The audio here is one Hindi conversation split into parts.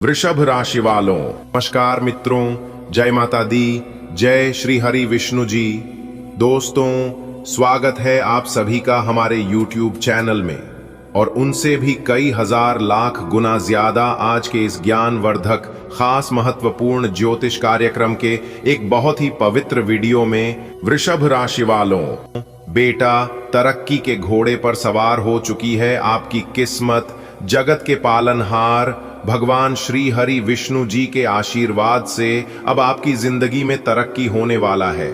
वृषभ राशि वालों, नमस्कार मित्रों, जय माता दी, जय श्री हरि विष्णु जी। दोस्तों, स्वागत है आप सभी का हमारे YouTube चैनल में और उनसे भी कई हजार लाख गुना ज्यादा आज के इस ज्ञानवर्धक खास महत्वपूर्ण ज्योतिष कार्यक्रम के एक बहुत ही पवित्र वीडियो में। वृषभ राशि वालों, बेटा, तरक्की के घोड़े पर सवार हो चुकी है आपकी किस्मत। जगत के पालनहार भगवान श्री हरि विष्णु जी के आशीर्वाद से अब आपकी जिंदगी में तरक्की होने वाला है।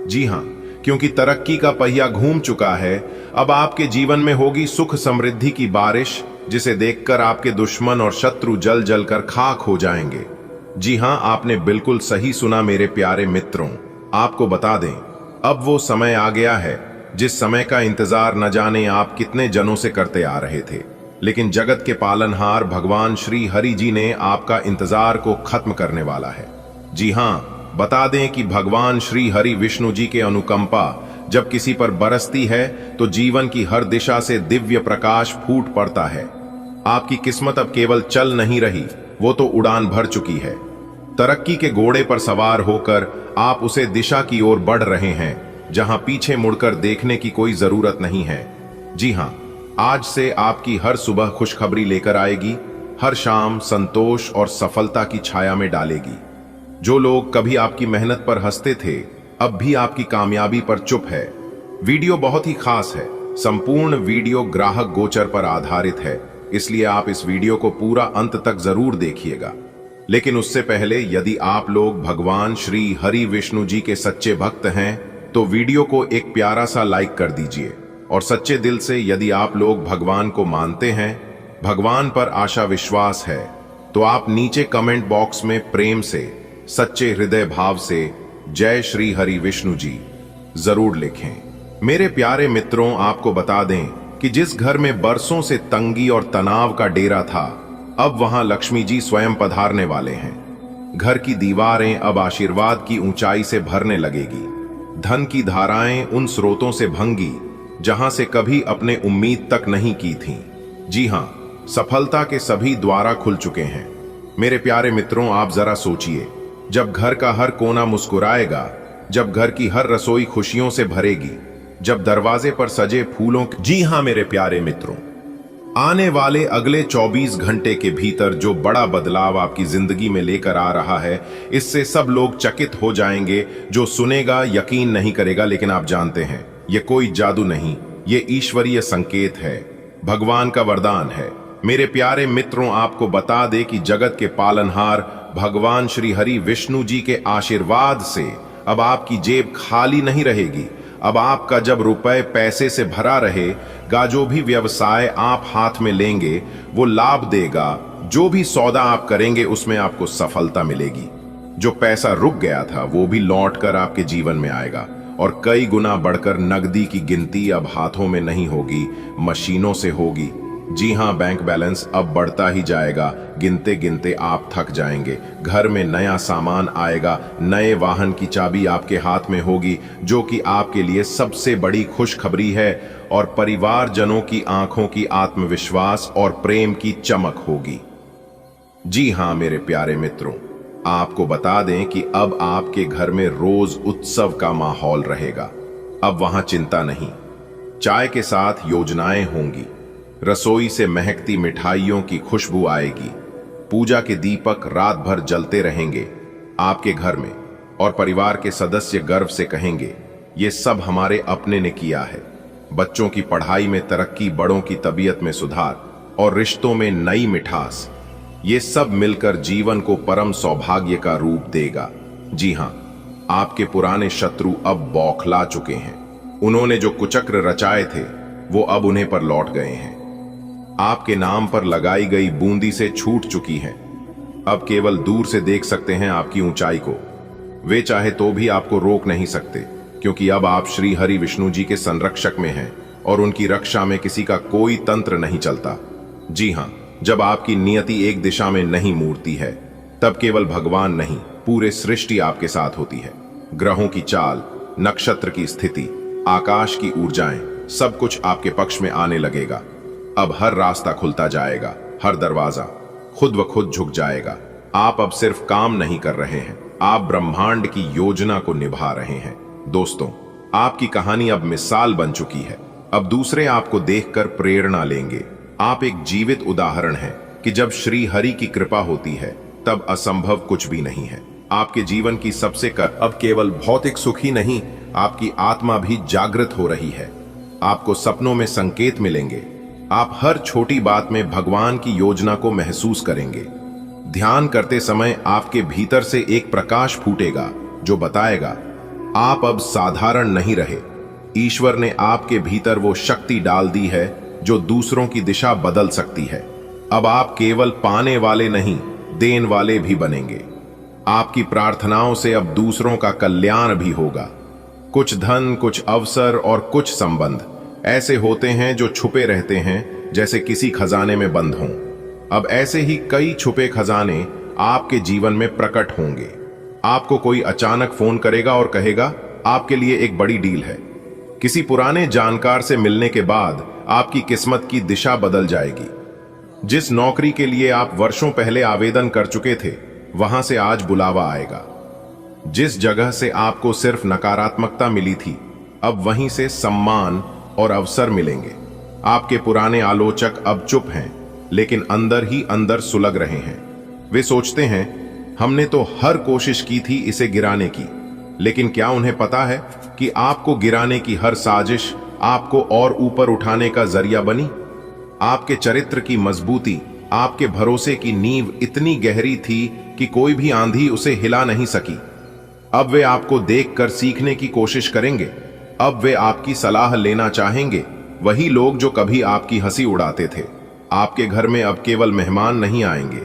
जी हाँ, क्योंकि तरक्की का पहिया घूम चुका है। अब आपके जीवन में होगी सुख समृद्धि की बारिश, जिसे देखकर आपके दुश्मन और शत्रु जल जल कर खाक हो जाएंगे। जी हाँ, आपने बिल्कुल सही सुना मेरे प्यारे मित्रों। आपको बता दें, अब वो समय आ गया है जिस समय का इंतजार न जाने आप कितने जनों से करते आ रहे थे, लेकिन जगत के पालनहार भगवान श्री हरि जी ने आपका इंतजार को खत्म करने वाला है। जी हाँ, बता दें कि भगवान श्री हरि विष्णु जी के अनुकंपा जब किसी पर बरसती है तो जीवन की हर दिशा से दिव्य प्रकाश फूट पड़ता है। आपकी किस्मत अब केवल चल नहीं रही, वो तो उड़ान भर चुकी है। तरक्की के घोड़े पर सवार होकर आप उसे दिशा की ओर बढ़ रहे हैं जहां पीछे मुड़कर देखने की कोई जरूरत नहीं है। जी हाँ, आज से आपकी हर सुबह खुशखबरी लेकर आएगी, हर शाम संतोष और सफलता की छाया में डालेगी। जो लोग कभी आपकी मेहनत पर हंसते थे, अब भी आपकी कामयाबी पर चुप है। वीडियो बहुत ही खास है। संपूर्ण वीडियो ग्राहक गोचर पर आधारित है, इसलिए आप इस वीडियो को पूरा अंत तक जरूर देखिएगा। लेकिन उससे पहले, यदि आप लोग भगवान श्री हरि विष्णु जी के सच्चे भक्त हैं तो वीडियो को एक प्यारा सा लाइक कर दीजिए। और सच्चे दिल से यदि आप लोग भगवान को मानते हैं, भगवान पर आशा विश्वास है, तो आप नीचे कमेंट बॉक्स में प्रेम से, सच्चे हृदय भाव से जय श्री हरि विष्णु जी जरूर लिखें। मेरे प्यारे मित्रों, आपको बता दें कि जिस घर में बरसों से तंगी और तनाव का डेरा था, अब वहां लक्ष्मी जी स्वयं पधारने वाले हैं। घर की दीवारें अब आशीर्वाद की ऊंचाई से भरने लगेगी। धन की धाराएं उन स्रोतों से भंगी जहां से कभी अपने उम्मीद तक नहीं की थी। जी हां, सफलता के सभी द्वार खुल चुके हैं। मेरे प्यारे मित्रों, आप जरा सोचिए, जब घर का हर कोना मुस्कुराएगा, जब घर की हर रसोई खुशियों से भरेगी, जब दरवाजे पर सजे फूलों। जी हां मेरे प्यारे मित्रों, आने वाले अगले 24 घंटे के भीतर जो बड़ा बदलाव आपकी जिंदगी में लेकर आ रहा है, इससे सब लोग चकित हो जाएंगे। जो सुनेगा यकीन नहीं करेगा, लेकिन आप जानते हैं ये कोई जादू नहीं, ये ईश्वरीय संकेत है, भगवान का वरदान है। मेरे प्यारे मित्रों, आपको बता दे कि जगत के पालनहार भगवान श्री हरि विष्णु जी के आशीर्वाद से अब आपकी जेब खाली नहीं रहेगी। अब आपका जब रुपए पैसे से भरा रहेगा, जो भी व्यवसाय आप हाथ में लेंगे वो लाभ देगा। जो भी सौदा आप करेंगे उसमें आपको सफलता मिलेगी। जो पैसा रुक गया था वो भी लौट कर आपके जीवन में आएगा और कई गुना बढ़कर नकदी की गिनती अब हाथों में नहीं होगी, मशीनों से होगी। जी हां, बैंक बैलेंस अब बढ़ता ही जाएगा। गिनते गिनते आप थक जाएंगे। घर में नया सामान आएगा, नए वाहन की चाबी आपके हाथ में होगी, जो कि आपके लिए सबसे बड़ी खुशखबरी है। और परिवारजनों की आंखों की आत्मविश्वास और प्रेम की चमक होगी। जी हां मेरे प्यारे मित्रों, आपको बता दें कि अब आपके घर में रोज उत्सव का माहौल रहेगा। अब वहां चिंता नहीं, चाय के साथ योजनाएं होंगी, रसोई से महकती मिठाइयों की खुशबू आएगी, पूजा के दीपक रात भर जलते रहेंगे आपके घर में, और परिवार के सदस्य गर्व से कहेंगे ये सब हमारे अपने ने किया है। बच्चों की पढ़ाई में तरक्की, बड़ों की तबीयत में सुधार और रिश्तों में नई मिठास, ये सब मिलकर जीवन को परम सौभाग्य का रूप देगा। जी हां, आपके पुराने शत्रु अब बौखला चुके हैं। उन्होंने जो कुचक्र रचाए थे वो अब उन्हें पर लौट गए हैं। आपके नाम पर लगाई गई बूंदी से छूट चुकी हैं। अब केवल दूर से देख सकते हैं आपकी ऊंचाई को। वे चाहे तो भी आपको रोक नहीं सकते, क्योंकि अब आप श्री हरि विष्णु जी के संरक्षक में हैं और उनकी रक्षा में किसी का कोई तंत्र नहीं चलता। जी हां, जब आपकी नियति एक दिशा में नहीं मुड़ती है, तब केवल भगवान नहीं, पूरे सृष्टि आपके साथ होती है। ग्रहों की चाल, नक्षत्र की स्थिति, आकाश की ऊर्जाएं, सब कुछ आपके पक्ष में आने लगेगा। अब हर रास्ता खुलता जाएगा, हर दरवाजा। खुद व खुद झुक जाएगा। आप अब सिर्फ काम नहीं कर रहे हैं, आप ब्रह्मांड की योजना को निभा रहे हैं। दोस्तों, आपकी कहानी अब मिसाल बन चुकी है। अब दूसरे आपको देखकर प्रेरणा लेंगे। आप एक जीवित उदाहरण हैं कि जब श्री हरि की कृपा होती है तब असंभव कुछ भी नहीं है। आपके जीवन की सबसे कर अब केवल भौतिक सुख ही नहीं, आपकी आत्मा भी जागृत हो रही है। आपको सपनों में संकेत मिलेंगे। आप हर छोटी बात में भगवान की योजना को महसूस करेंगे। ध्यान करते समय आपके भीतर से एक प्रकाश फूटेगा जो बताएगा आप अब साधारण नहीं रहे। ईश्वर ने आपके भीतर वो शक्ति डाल दी है जो दूसरों की दिशा बदल सकती है। अब आप केवल पाने वाले नहीं, देने वाले भी बनेंगे। आपकी प्रार्थनाओं से अब दूसरों का कल्याण भी होगा। कुछ धन, कुछ अवसर और कुछ संबंध ऐसे होते हैं जो छुपे रहते हैं, जैसे किसी खजाने में बंद हों। अब ऐसे ही कई छुपे खजाने आपके जीवन में प्रकट होंगे। आपको कोई अचानक फोन करेगा और कहेगा आपके लिए एक बड़ी डील है। किसी पुराने जानकार से मिलने के बाद आपकी किस्मत की दिशा बदल जाएगी। जिस नौकरी के लिए आप वर्षों पहले आवेदन कर चुके थे, वहां से आज बुलावा आएगा। जिस जगह से आपको सिर्फ नकारात्मकता मिली थी, अब वहीं से सम्मान और अवसर मिलेंगे। आपके पुराने आलोचक अब चुप हैं, लेकिन अंदर ही अंदर सुलग रहे हैं। वे सोचते हैं हमने तो हर कोशिश की थी इसे गिराने की, लेकिन क्या उन्हें पता है कि आपको गिराने की हर साजिश आपको और ऊपर उठाने का जरिया बनी। आपके चरित्र की मजबूती, आपके भरोसे की नींव इतनी गहरी थी कि कोई भी आंधी उसे हिला नहीं सकी। अब वे आपको देखकर सीखने की कोशिश करेंगे। अब वे आपकी सलाह लेना चाहेंगे। वही लोग जो कभी आपकी हंसी उड़ाते थे, आपके घर में अब केवल मेहमान नहीं आएंगे,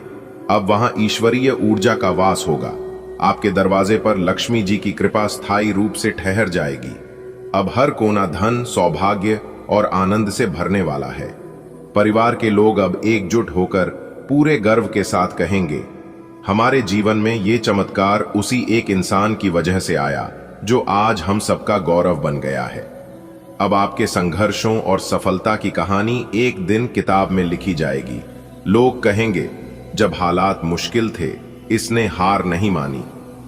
अब वहां ईश्वरीय ऊर्जा का वास होगा। आपके दरवाजे पर लक्ष्मी जी की कृपा स्थायी रूप से ठहर जाएगी। अब हर कोना धन, सौभाग्य और आनंद से भरने वाला है। परिवार के लोग अब एकजुट होकर पूरे गर्व के साथ कहेंगे, हमारे जीवन में ये चमत्कार उसी एक इंसान की वजह से आया जो आज हम सबका गौरव बन गया है। अब आपके संघर्षों और सफलता की कहानी एक दिन किताब में लिखी जाएगी। लोग कहेंगे, जब हालात मुश्किल थे इसने हार नहीं मानी,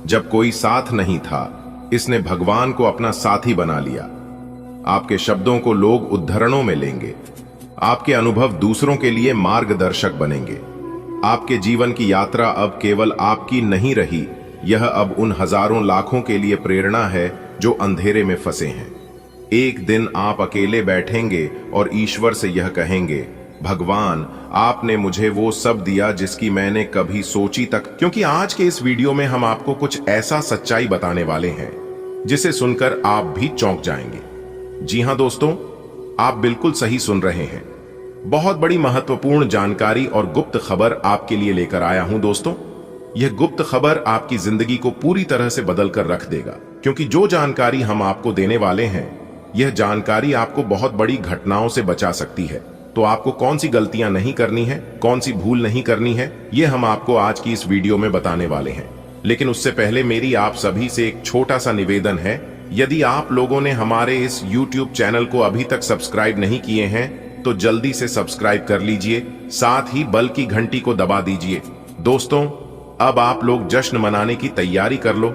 जब कोई साथ नहीं था इसने भगवान को अपना साथी बना लिया। आपके शब्दों को लोग उद्धरणों में लेंगे। आपके अनुभव दूसरों के लिए मार्गदर्शक बनेंगे। आपके जीवन की यात्रा अब केवल आपकी नहीं रही, यह अब उन हजारों लाखों के लिए प्रेरणा है जो अंधेरे में फंसे हैं। एक दिन आप अकेले बैठेंगे और ईश्वर से यह कहेंगे, भगवान आपने मुझे वो सब दिया जिसकी मैंने कभी सोची तक। क्योंकि आज के इस वीडियो में हम आपको कुछ ऐसा सच्चाई बताने वाले हैं जिसे सुनकर आप भी चौंक जाएंगे। जी हां दोस्तों, आप बिल्कुल सही सुन रहे हैं। बहुत बड़ी महत्वपूर्ण जानकारी और गुप्त खबर आपके लिए लेकर आया हूं दोस्तों। यह गुप्त खबर आपकी जिंदगी को पूरी तरह से बदल कर रख देगा, क्योंकि जो जानकारी हम आपको देने वाले हैं, यह जानकारी आपको बहुत बड़ी घटनाओं से बचा सकती है। तो आपको कौन सी गलतियां नहीं करनी है, कौन सी भूल नहीं करनी है, यह हम आपको आज की इस वीडियो में बताने वाले हैं। लेकिन उससे पहले मेरी आप सभी से एक छोटा सा निवेदन है। यदि आप लोगों ने हमारे इस YouTube चैनल को अभी तक सब्सक्राइब नहीं किए हैं तो जल्दी से सब्सक्राइब कर लीजिए, साथ ही बेल की घंटी को दबा दीजिए। दोस्तों, अब आप लोग जश्न मनाने की तैयारी कर लो।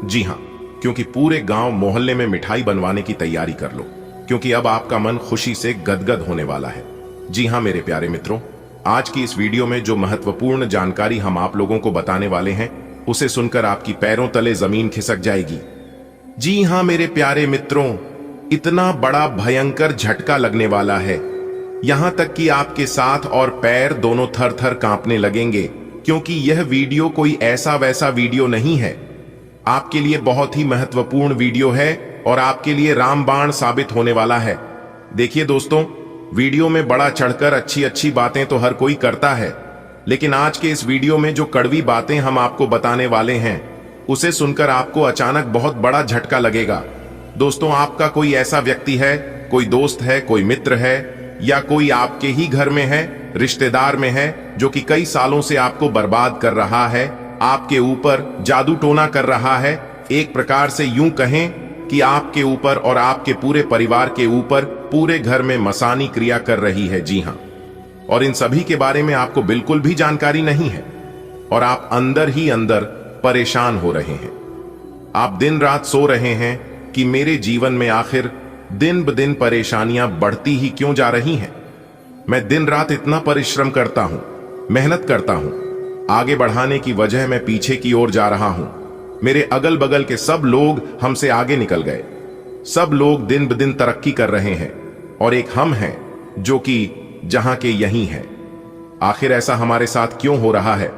जी हां, क्योंकि पूरे गांव मोहल्ले में मिठाई बनवाने की तैयारी कर लो, क्योंकि अब आपका मन खुशी से गदगद होने वाला है। जी हां मेरे प्यारे मित्रों, आज की इस वीडियो में जो महत्वपूर्ण जानकारी हम आप लोगों को बताने वाले हैं, उसे सुनकर आपकी पैरों तले जमीन खिसक जाएगी। जी हां मेरे प्यारे मित्रों, इतना बड़ा भयंकर झटका लगने वाला है, यहां तक कि आपके साथ और पैर दोनों थर थर कांपने लगेंगे, क्योंकि यह वीडियो कोई ऐसा वैसा वीडियो नहीं है। आपके लिए बहुत ही महत्वपूर्ण वीडियो है और आपके लिए रामबाण साबित होने वाला है। देखिए दोस्तों, वीडियो में बड़ा चढ़कर अच्छी अच्छी बातें तो हर कोई करता है, लेकिन आज के इस वीडियो में जो कड़वी बातें हम आपको बताने वाले हैं, उसे सुनकर आपको अचानक बहुत बड़ा झटका लगेगा। दोस्तों, आपका कोई ऐसा व्यक्ति है, कोई दोस्त है, कोई मित्र है, या कोई आपके ही घर में है, रिश्तेदार में है, जो कि कई सालों से आपको बर्बाद कर रहा है, आपके ऊपर जादू टोना कर रहा है। एक प्रकार से यूं कहें कि आपके ऊपर और आपके पूरे परिवार के ऊपर पूरे घर में मसानी क्रिया कर रही है। जी हां, और इन सभी के बारे में आपको बिल्कुल भी जानकारी नहीं है और आप अंदर ही अंदर परेशान हो रहे हैं। आप दिन रात सो रहे हैं कि मेरे जीवन में आखिर दिन ब दिन परेशानियां बढ़ती ही क्यों जा रही हैं। मैं दिन रात इतना परिश्रम करता हूं, मेहनत करता हूं, आगे बढ़ाने की वजह मैं पीछे की ओर जा रहा हूं। मेरे अगल बगल के सब लोग हमसे आगे निकल गए, सब लोग दिन ब दिन तरक्की कर रहे हैं और एक हम हैं जो कि जहां के यहीं हैं। आखिर ऐसा हमारे साथ क्यों हो रहा है?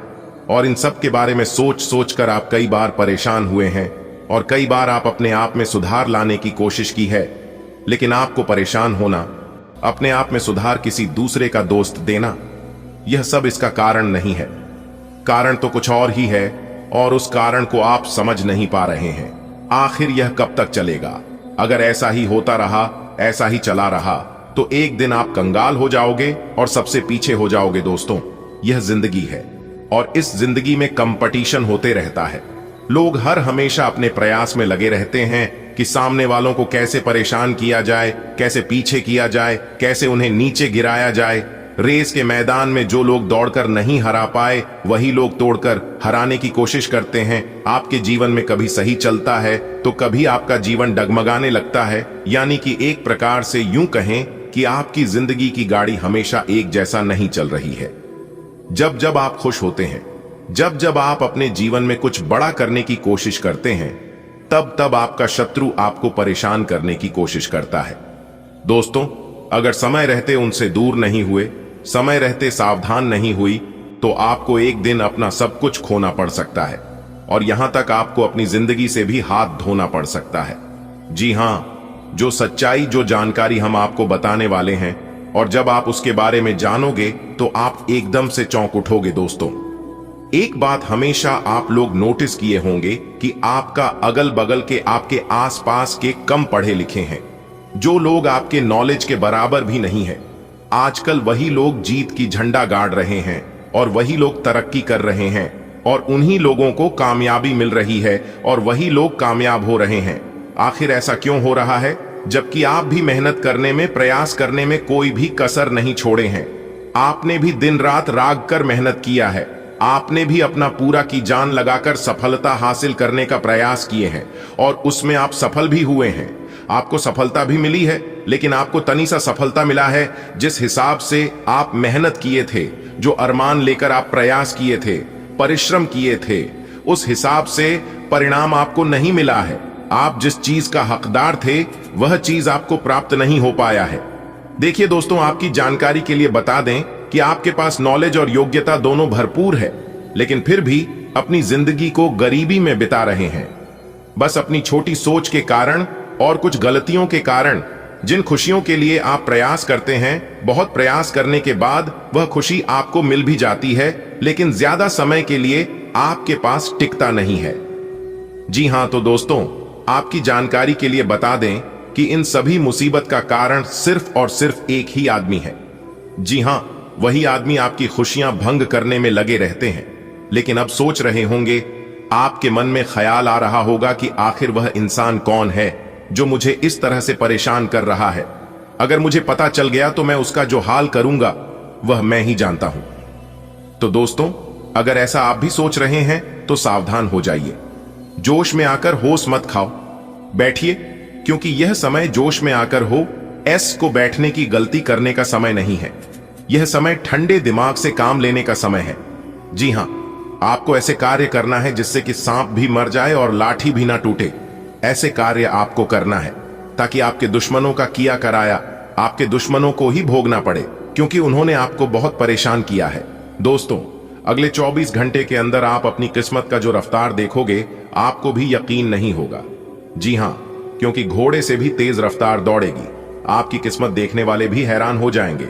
और इन सब के बारे में सोच सोच कर आप कई बार परेशान हुए हैं और कई बार आप अपने आप में सुधार लाने की कोशिश की है, लेकिन आपको परेशान होना, अपने आप में सुधार किसी दूसरे का दोस्त देना, यह सब इसका कारण नहीं है। कारण तो कुछ और ही है और उस कारण को आप समझ नहीं पा रहे हैं। आखिर यह कब तक चलेगा? अगर ऐसा ही होता रहा, ऐसा ही चला रहा, तो एक दिन आप कंगाल हो जाओगे और सबसे पीछे हो जाओगे। दोस्तों, यह जिंदगी है और इस जिंदगी में कंपटीशन होते रहता है। लोग हर हमेशा अपने प्रयास में लगे रहते हैं कि सामने वालों को कैसे परेशान किया जाए, कैसे पीछे किया जाए, कैसे उन्हें नीचे गिराया जाए। रेस के मैदान में जो लोग दौड़कर नहीं हरा पाए, वही लोग तोड़कर हराने की कोशिश करते हैं। आपके जीवन में कभी सही चलता है तो कभी आपका जीवन डगमगाने लगता है। यानी कि एक प्रकार से यूं कहें कि आपकी जिंदगी की गाड़ी हमेशा एक जैसा नहीं चल रही है। जब जब आप खुश होते हैं, जब जब आप अपने जीवन में कुछ बड़ा करने की कोशिश करते हैं, तब तब आपका शत्रु आपको परेशान करने की कोशिश करता है। दोस्तों, अगर समय रहते उनसे दूर नहीं हुए, समय रहते सावधान नहीं हुई, तो आपको एक दिन अपना सब कुछ खोना पड़ सकता है और यहां तक आपको अपनी जिंदगी से भी हाथ धोना पड़ सकता है। जी हां, जो सच्चाई, जो जानकारी हम आपको बताने वाले हैं, और जब आप उसके बारे में जानोगे तो आप एकदम से चौंक उठोगे। दोस्तों, एक बात हमेशा आप लोग नोटिस किए होंगे कि आपका अगल बगल के, आपके आसपास के कम पढ़े लिखे हैं, जो लोग आपके नॉलेज के बराबर भी नहीं है, आजकल वही लोग जीत की झंडा गाड़ रहे हैं और वही लोग तरक्की कर रहे हैं और उन्हीं लोगों को कामयाबी मिल रही है और वही लोग कामयाब हो रहे हैं। आखिर ऐसा क्यों हो रहा है, जबकि आप भी मेहनत करने में, प्रयास करने में कोई भी कसर नहीं छोड़े हैं। आपने भी दिन रात राग कर मेहनत किया है, आपने भी अपना पूरा की जान लगाकर सफलता हासिल करने का प्रयास किए हैं और उसमें आप सफल भी हुए हैं। आपको सफलता भी मिली है, लेकिन आपको तनी सा सफलता मिला है जिस हिसाब से आप मेहनत किए थे, जो अरमान लेकर आप प्रयास किए थे, परिश्रम किए थे, उस हिसाब से परिणाम आपको नहीं मिला है। आप जिस चीज का हकदार थे वह चीज आपको प्राप्त नहीं हो पाया है। देखिए दोस्तों, आपकी जानकारी के लिए बता दें कि आपके पास नॉलेज और योग्यता दोनों भरपूर है, लेकिन फिर भी अपनी जिंदगी को गरीबी में बिता रहे हैं। बस अपनी छोटी सोच के कारण और कुछ गलतियों के कारण जिन खुशियों के लिए आप प्रयास करते हैं, बहुत प्रयास करने के बाद वह खुशी आपको मिल भी जाती है, लेकिन ज्यादा समय के लिए आपके पास टिकता नहीं है। जी हां, तो दोस्तों, आपकी जानकारी के लिए बता दें कि इन सभी मुसीबत का कारण सिर्फ और सिर्फ एक ही आदमी है। जी हां, वही आदमी आपकी खुशियां भंग करने में लगे रहते हैं। लेकिन अब सोच रहे होंगे, आपके मन में ख्याल आ रहा होगा कि आखिर वह इंसान कौन है जो मुझे इस तरह से परेशान कर रहा है। अगर मुझे पता चल गया तो मैं उसका जो हाल करूंगा वह मैं ही जानता हूं। तो दोस्तों, अगर ऐसा आप भी सोच रहे हैं तो सावधान हो जाइए। जोश में आकर होश मत खाओ, बैठिए, क्योंकि यह समय जोश में आकर हो एस को बैठने की गलती करने का समय नहीं है। यह समय ठंडे दिमाग से काम लेने का समय है। जी हां, आपको ऐसे कार्य करना है जिससे कि सांप भी मर जाए और लाठी भी ना टूटे। ऐसे कार्य आपको करना है ताकि आपके दुश्मनों का किया कराया आपके दुश्मनों को ही भोगना पड़े, क्योंकि उन्होंने आपको बहुत परेशान किया है। दोस्तों, अगले 24 घंटे के अंदर आप अपनी किस्मत का जो रफ्तार देखोगे, आपको भी यकीन नहीं होगा। जी हां, क्योंकि घोड़े से भी तेज रफ्तार दौड़ेगी। आपकी किस्मत देखने वाले भी हैरान हो जाएंगे।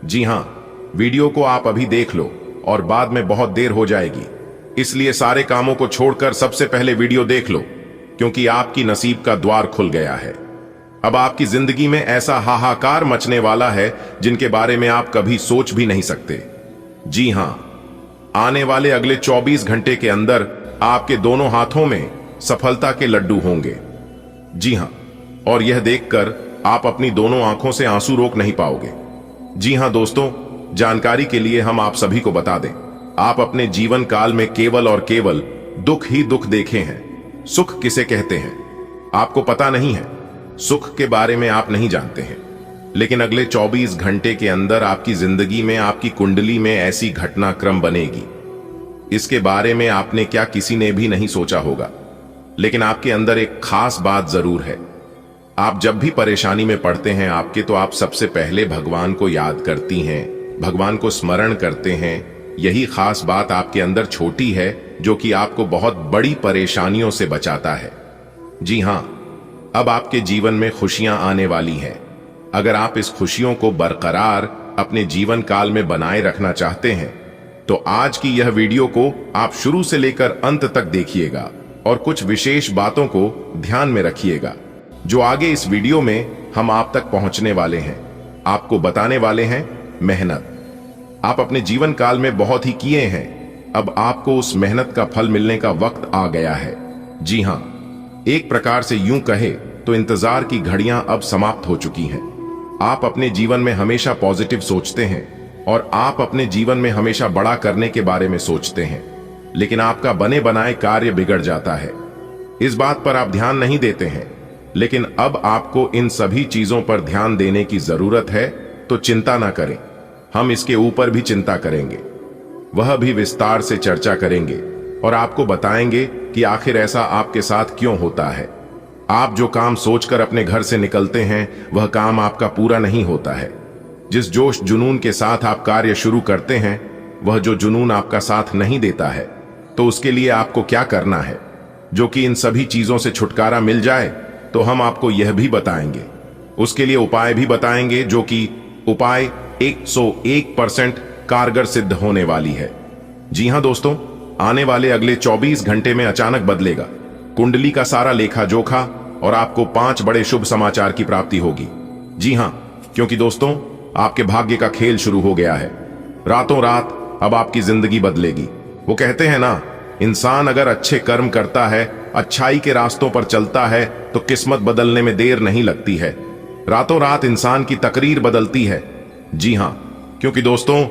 जी हां, वीडियो को आप अभी देख लो और बाद में बहुत देर हो जाएगी, इसलिए सारे कामों को छोड़कर सबसे पहले वीडियो देख लो, क्योंकि आपकी नसीब का द्वार खुल गया है। अब आपकी जिंदगी में ऐसा हाहाकार मचने वाला है जिनके बारे में आप कभी सोच भी नहीं सकते। जी हां, आने वाले अगले 24 घंटे के अंदर आपके दोनों हाथों में सफलता के लड्डू होंगे। जी हां, और यह देखकर आप अपनी दोनों आंखों से आंसू रोक नहीं पाओगे। जी हां दोस्तों, जानकारी के लिए हम आप सभी को बता दें, आप अपने जीवन काल में केवल और केवल दुख ही दुख देखे हैं। सुख किसे कहते हैं आपको पता नहीं है, सुख के बारे में आप नहीं जानते हैं। लेकिन अगले 24 घंटे के अंदर आपकी जिंदगी में, आपकी कुंडली में ऐसी घटनाक्रम बनेगी, इसके बारे में आपने क्या किसी ने भी नहीं सोचा होगा। लेकिन आपके अंदर एक खास बात जरूर है। आप जब भी परेशानी में पड़ते हैं आपके, तो आप सबसे पहले भगवान को याद करती हैं, भगवान को स्मरण करते हैं। यही खास बात आपके अंदर छोटी है जो कि आपको बहुत बड़ी परेशानियों से बचाता है। जी हां, अब आपके जीवन में खुशियां आने वाली हैं। अगर आप इस खुशियों को बरकरार अपने जीवन काल में बनाए रखना चाहते हैं तो आज की यह वीडियो को आप शुरू से लेकर अंत तक देखिएगा और कुछ विशेष बातों को ध्यान में रखिएगा जो आगे इस वीडियो में हम आप तक पहुंचने वाले हैं। आपको बताने वाले हैं मेहनत। आप अपने जीवन काल में बहुत ही किए हैं, अब आपको उस मेहनत का फल मिलने का वक्त आ गया है। जी हां, एक प्रकार से यूं कहे तो इंतजार की घड़ियां अब समाप्त हो चुकी हैं। आप अपने जीवन में हमेशा पॉजिटिव सोचते हैं और आप अपने जीवन में हमेशा बड़ा करने के बारे में सोचते हैं, लेकिन आपका बने बनाए कार्य बिगड़ जाता है। इस बात पर आप ध्यान नहीं देते हैं, लेकिन अब आपको इन सभी चीजों पर ध्यान देने की जरूरत है। तो चिंता ना करें, हम इसके ऊपर भी चिंता करेंगे, वह भी विस्तार से चर्चा करेंगे और आपको बताएंगे कि आखिर ऐसा आपके साथ क्यों होता है। आप जो काम सोचकर अपने घर से निकलते हैं वह काम आपका पूरा नहीं होता है। जिस जोश जुनून के साथ आप कार्य शुरू करते हैं वह जो जुनून आपका साथ नहीं देता है, तो उसके लिए आपको क्या करना है। जो कि इन सभी चीजों से छुटकारा मिल जाए तो हम आपको यह भी बताएंगे, उसके लिए उपाय भी बताएंगे, जो कि उपाय 101% कारगर सिद्ध होने वाली है। जी हां दोस्तों, आने वाले अगले 24 घंटे में अचानक बदलेगा कुंडली का सारा लेखा जोखा और आपको 5 बड़े शुभ समाचार की प्राप्ति होगी। जी हां, क्योंकि दोस्तों आपके भाग्य का खेल शुरू हो गया है। रातों रात अब आपकी जिंदगी बदलेगी। वो कहते हैं ना, इंसान अगर अच्छे कर्म करता है, अच्छाई के रास्तों पर चलता है तो किस्मत बदलने में देर नहीं लगती है। रातों रात इंसान की तकरीर बदलती है। जी हां, क्योंकि दोस्तों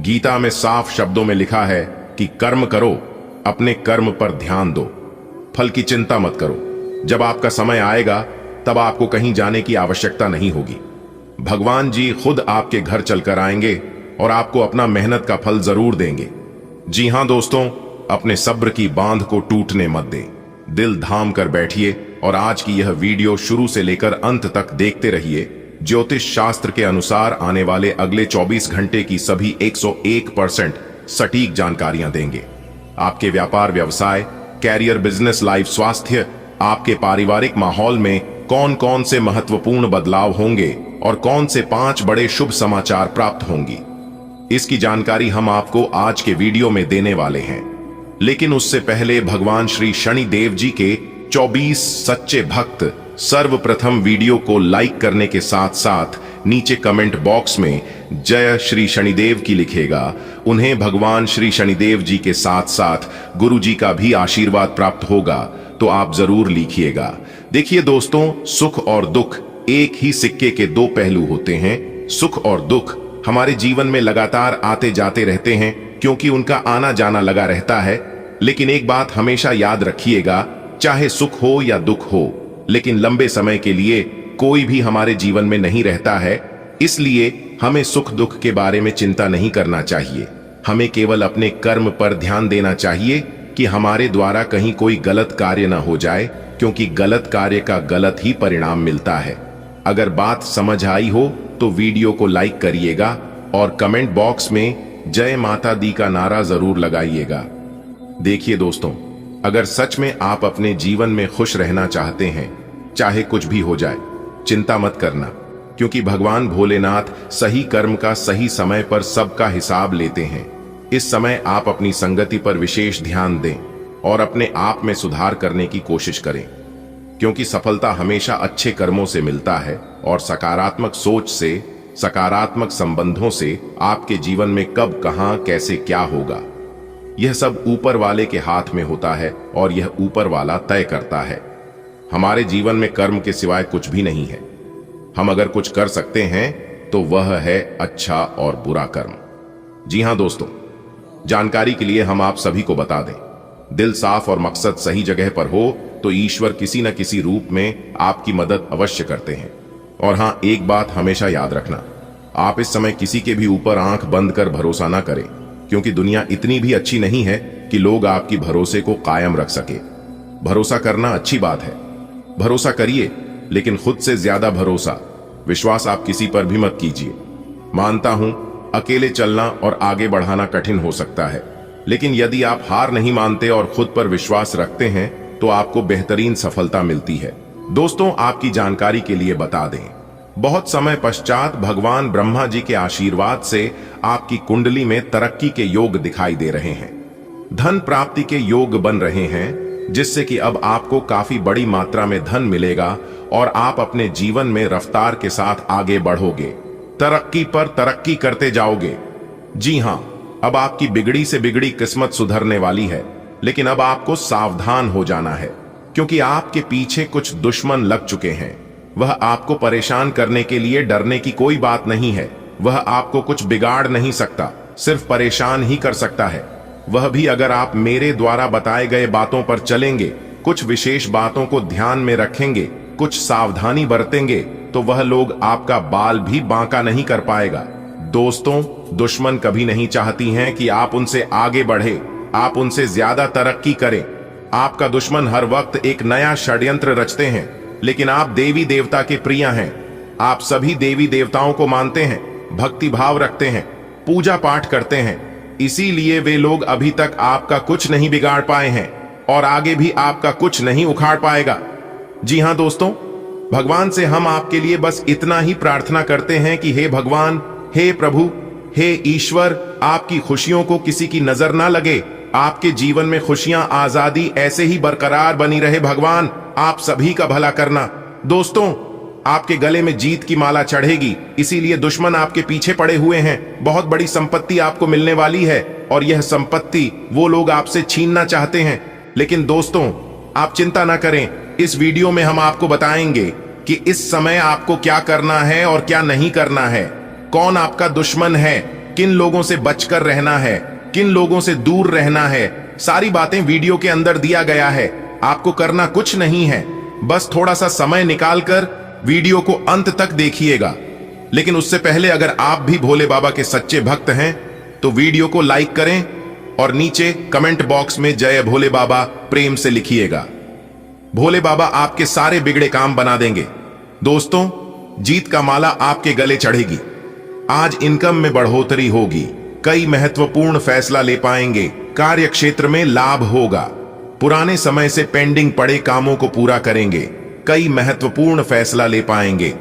गीता में साफ शब्दों में लिखा है कि कर्म करो, अपने कर्म पर ध्यान दो, फल की चिंता मत करो। जब आपका समय आएगा तब आपको कहीं जाने की आवश्यकता नहीं होगी। भगवान जी खुद आपके घर चलकर आएंगे और आपको अपना मेहनत का फल जरूर देंगे। जी हां दोस्तों, अपने सब्र की बांध को टूटने मत दें, दिल थाम कर बैठिए और आज की यह वीडियो शुरू से लेकर अंत तक देखते रहिए। ज्योतिष शास्त्र के अनुसार आने वाले अगले 24 घंटे की सभी 101% सटीक जानकारियां देंगे। आपके व्यापार व्यवसाय, कैरियर, बिजनेस, लाइफ, स्वास्थ्य, आपके पारिवारिक माहौल में कौन कौन से महत्वपूर्ण बदलाव होंगे और कौन से 5 बड़े शुभ समाचार प्राप्त होंगी, इसकी जानकारी हम आपको आज के वीडियो में देने वाले हैं। लेकिन उससे पहले भगवान श्री शनिदेव जी के 24 सच्चे भक्त सर्वप्रथम वीडियो को लाइक करने के साथ साथ नीचे कमेंट बॉक्स में जय श्री शनिदेव की लिखेगा। उन्हें भगवान श्री शनिदेव जी के साथ साथ गुरु जी का भी आशीर्वाद प्राप्त होगा, तो आप जरूर लिखिएगा। देखिए दोस्तों, सुख और दुख एक ही सिक्के के 2 पहलू होते हैं। सुख और दुख हमारे जीवन में लगातार आते जाते रहते हैं क्योंकि उनका आना जाना लगा रहता है। लेकिन एक बात हमेशा याद रखिएगा, चाहे सुख हो या दुख हो, लेकिन लंबे समय के लिए कोई भी हमारे जीवन में नहीं रहता है। इसलिए हमें सुख दुख के बारे में चिंता नहीं करना चाहिए। हमें केवल अपने कर्म पर ध्यान देना चाहिए कि हमारे द्वारा कहीं कोई गलत कार्य ना हो जाए, क्योंकि गलत कार्य का गलत ही परिणाम मिलता है। अगर बात समझ आई हो तो वीडियो को लाइक करिएगा और कमेंट बॉक्स में जय माता दी का नारा जरूर लगाइएगा। देखिए दोस्तों, अगर सच में आप अपने जीवन में खुश रहना चाहते हैं, चाहे कुछ भी हो जाए, चिंता मत करना, क्योंकि भगवान भोलेनाथ सही कर्म का सही समय पर सबका हिसाब लेते हैं। इस समय आप अपनी संगति पर विशेष ध्यान दें और अपने आप में सुधार करने की कोशिश करें, क्योंकि सफलता हमेशा अच्छे कर्मों से मिलता है और सकारात्मक सोच से, सकारात्मक संबंधों से आपके जीवन में कब, कहां, कैसे, क्या होगा, यह सब ऊपर वाले के हाथ में होता है और यह ऊपर वाला तय करता है। हमारे जीवन में कर्म के सिवाय कुछ भी नहीं है। हम अगर कुछ कर सकते हैं तो वह है अच्छा और बुरा कर्म। जी हां दोस्तों, जानकारी के लिए हम आप सभी को बता दें, दिल साफ और मकसद सही जगह पर हो तो ईश्वर किसी न किसी रूप में आपकी मदद अवश्य करते हैं। और हां, एक बात हमेशा याद रखना, आप इस समय किसी के भी ऊपर आंख बंद कर भरोसा ना करें, क्योंकि दुनिया इतनी भी अच्छी नहीं है कि लोग आपकी भरोसे को कायम रख सके। भरोसा करना अच्छी बात है, भरोसा करिए, लेकिन खुद से ज्यादा भरोसा, विश्वास आप किसी पर भी मत कीजिए। मानता हूं, अकेले चलना और आगे बढ़ाना कठिन हो सकता है, लेकिन यदि आप हार नहीं मानते और खुद पर विश्वास रखते हैं तो आपको बेहतरीन सफलता मिलती है। दोस्तों, आपकी जानकारी के लिए बता दें, बहुत समय पश्चात भगवान ब्रह्मा जी के आशीर्वाद से आपकी कुंडली में तरक्की के योग दिखाई दे रहे हैं। धन प्राप्ति के योग बन रहे हैं, जिससे कि अब आपको काफी बड़ी मात्रा में धन मिलेगा और आप अपने जीवन में रफ्तार के साथ आगे बढ़ोगे, तरक्की पर तरक्की करते जाओगे। जी हां, अब आपकी बिगड़ी से बिगड़ी किस्मत सुधरने वाली है, लेकिन अब आपको सावधान हो जाना है, क्योंकि आपके पीछे कुछ दुश्मन लग चुके हैं। वह आपको परेशान करने के लिए डरने की कोई बात नहीं है। वह आपको कुछ बिगाड़ नहीं सकता, सिर्फ परेशान ही कर सकता है। वह भी अगर आप मेरे द्वारा बताए गए बातों पर चलेंगे, कुछ विशेष बातों को ध्यान में रखेंगे, कुछ सावधानी बरतेंगे, तो वह लोग आपका बाल भी बांका नहीं कर पाएगा। दोस्तों, दुश्मन कभी नहीं चाहती हैं कि आप उनसे आगे बढ़े, आप उनसे ज्यादा तरक्की करें। आपका दुश्मन हर वक्त एक नया षड्यंत्र रचते हैं, लेकिन आप देवी देवता के प्रिय हैं। आप सभी देवी देवताओं को मानते हैं, भक्ति भाव रखते हैं, पूजा पाठ करते हैं, इसीलिए वे लोग अभी तक आपका कुछ नहीं बिगाड़ पाए हैं और आगे भी आपका कुछ नहीं उखाड़ पाएगा। जी हां दोस्तों, भगवान से हम आपके लिए बस इतना ही प्रार्थना करते हैं कि हे भगवान, हे प्रभु, हे ईश्वर, आपकी खुशियों को किसी की नजर ना लगे। आपके जीवन में खुशियां, आजादी ऐसे ही बरकरार बनी रहे। भगवान, आप सभी का भला करना। दोस्तों, आपके गले में जीत की माला चढ़ेगी, इसीलिए दुश्मन आपके पीछे पड़े हुए हैं। बहुत बड़ी संपत्ति आपको मिलने वाली है और यह संपत्ति वो लोग आपसे छीनना चाहते हैं। लेकिन दोस्तों, आप चिंता ना करें, इस वीडियो में हम आपको बताएंगे कि इस समय आपको क्या करना है और क्या नहीं करना है, कौन आपका दुश्मन है, किन लोगों से बचकर रहना है, किन लोगों से दूर रहना है। सारी बातें वीडियो के अंदर दिया गया है। आपको करना कुछ नहीं है, बस थोड़ा सा समय निकालकर वीडियो को अंत तक देखिएगा। लेकिन उससे पहले अगर आप भी भोले बाबा के सच्चे भक्त हैं तो वीडियो को लाइक करें और नीचे कमेंट बॉक्स में जय भोले बाबा प्रेम से लिखिएगा। भोले बाबा आपके सारे बिगड़े काम बना देंगे। दोस्तों, जीत का माला आपके गले चढ़ेगी। आज इनकम में बढ़ोतरी होगी, कई महत्वपूर्ण फैसला ले पाएंगे, कार्य क्षेत्र में लाभ होगा, पुराने समय से पेंडिंग पड़े कामों को पूरा करेंगे, कई महत्वपूर्ण फैसला ले पाएंगे,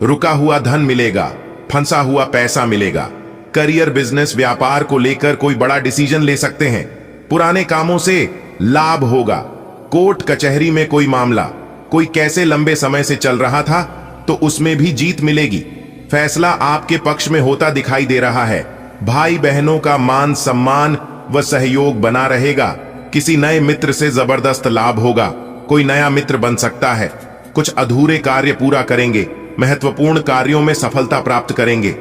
रुका हुआ धन मिलेगा, फंसा हुआ पैसा मिलेगा, करियर, बिजनेस, व्यापार को लेकर कोई बड़ा डिसीजन ले सकते हैं, पुराने कामों से लाभ होगा, कोर्ट कचहरी में कोई मामला, कोई कैसे लंबे समय से चल रहा था तो उसमें भी जीत मिलेगी। फैसला आपके पक्ष में होता दिखाई दे रहा है। भाई बहनों का मान सम्मान व सहयोग बना रहेगा। किसी नए मित्र से जबरदस्त लाभ होगा, कोई नया मित्र बन सकता है। कुछ अधूरे कार्य पूरा करेंगे, महत्वपूर्ण कार्यों में सफलता प्राप्त करेंगे।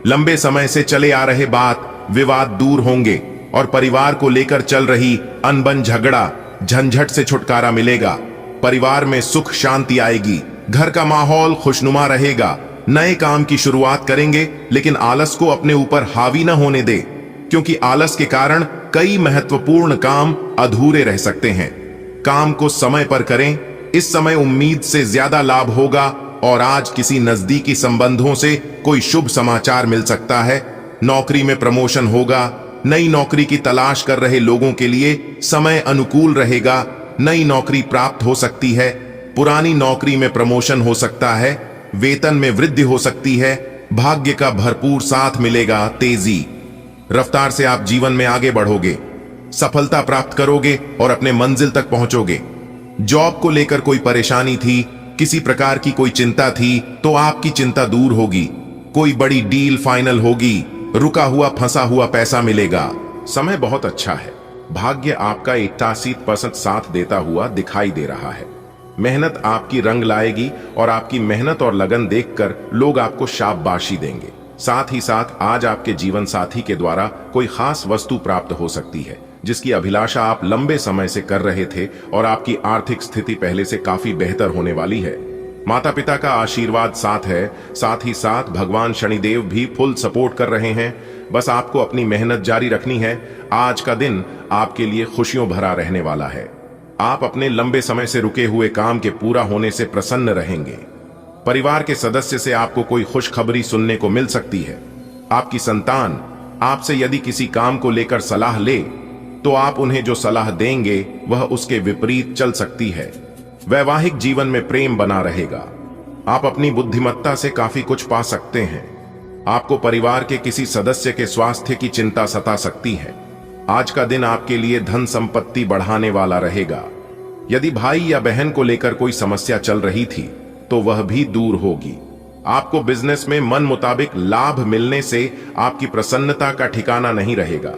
लंबे समय से चले आ रहे बात विवाद दूर होंगे और परिवार को लेकर चल रही अनबन, झगड़ा, झंझट से छुटकारा मिलेगा। परिवार में सुख शांति आएगी, घर का माहौल खुशनुमा रहेगा। नए काम की शुरुआत करेंगे, लेकिन आलस को अपने ऊपर हावी न होने दे, क्योंकि आलस के कारण कई महत्वपूर्ण काम अधूरे रह सकते हैं। काम को समय पर करें, इस समय उम्मीद से ज्यादा लाभ होगा और आज किसी नजदीकी संबंधों से कोई शुभ समाचार मिल सकता है। नौकरी में प्रमोशन होगा। नई नौकरी की तलाश कर रहे लोगों के लिए समय अनुकूल रहेगा। नई नौकरी प्राप्त हो सकती है, पुरानी नौकरी में प्रमोशन हो सकता है, वेतन में वृद्धि हो सकती है, भाग्य का भरपूर साथ मिलेगा। तेजी रफ्तार से आप जीवन में आगे बढ़ोगे, सफलता प्राप्त करोगे और अपने मंजिल तक पहुंचोगे। जॉब को लेकर कोई परेशानी थी, किसी प्रकार की कोई चिंता थी, तो आपकी चिंता दूर होगी। कोई बड़ी डील फाइनल होगी, रुका हुआ फंसा हुआ पैसा मिलेगा। समय बहुत अच्छा है। भाग्य आपका 88% साथ देता हुआ दिखाई दे रहा है। मेहनत आपकी रंग लाएगी और आपकी मेहनत और लगन देखकर लोग आपको शाबाशी देंगे। साथ ही साथ आज आपके जीवन साथी के द्वारा कोई खास वस्तु प्राप्त हो सकती है जिसकी अभिलाषा आप लंबे समय से कर रहे थे और आपकी आर्थिक स्थिति पहले से काफी बेहतर होने वाली है। माता पिता का आशीर्वाद साथ है, साथ ही साथ भगवान शनिदेव भी फुल सपोर्ट कर रहे हैं। बस आपको अपनी मेहनत जारी रखनी है। आज का दिन आपके लिए खुशियों भरा रहने वाला है। आप अपने लंबे समय से रुके हुए काम के पूरा होने से प्रसन्न रहेंगे। परिवार के सदस्य से आपको कोई खुशखबरी सुनने को मिल सकती है। आपकी संतान आपसे यदि किसी काम को लेकर सलाह ले तो आप उन्हें जो सलाह देंगे वह उसके विपरीत चल सकती है। वैवाहिक जीवन में प्रेम बना रहेगा। आप अपनी बुद्धिमत्ता से काफी कुछ पा सकते हैं। आपको परिवार के किसी सदस्य के स्वास्थ्य की चिंता सता सकती है। आज का दिन आपके लिए धन संपत्ति बढ़ाने वाला रहेगा। यदि भाई या बहन को लेकर कोई समस्या चल रही थी तो वह भी दूर होगी। आपको बिजनेस में मन मुताबिक लाभ मिलने से आपकी प्रसन्नता का ठिकाना नहीं रहेगा।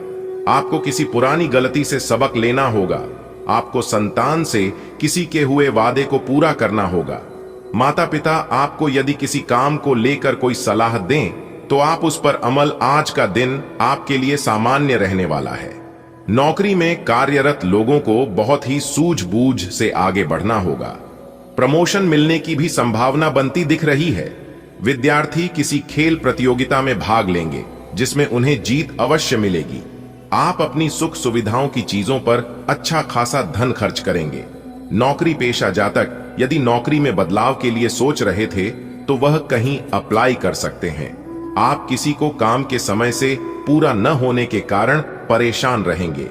आपको किसी पुरानी गलती से सबक लेना होगा। आपको संतान से किसी के हुए वादे को पूरा करना होगा। माता पिता आपको यदि किसी काम को लेकर कोई सलाह दें तो आप उस पर अमल। आज का दिन आपके लिए सामान्य रहने वाला है। नौकरी में कार्यरत लोगों को बहुत ही सूझबूझ से आगे बढ़ना होगा। प्रमोशन मिलने की भी संभावना बनती दिख रही है। विद्यार्थी किसी खेल प्रतियोगिता में भाग लेंगे जिसमें उन्हें जीत अवश्य मिलेगी। आप अपनी सुख सुविधाओं की चीजों पर अच्छा खासा धन खर्च करेंगे। नौकरी पेशा जातक यदि नौकरी में बदलाव के लिए सोच रहे थे तो वह कहीं अप्लाई कर सकते हैं। आप किसी को काम के समय से पूरा न होने के कारण परेशान रहेंगे।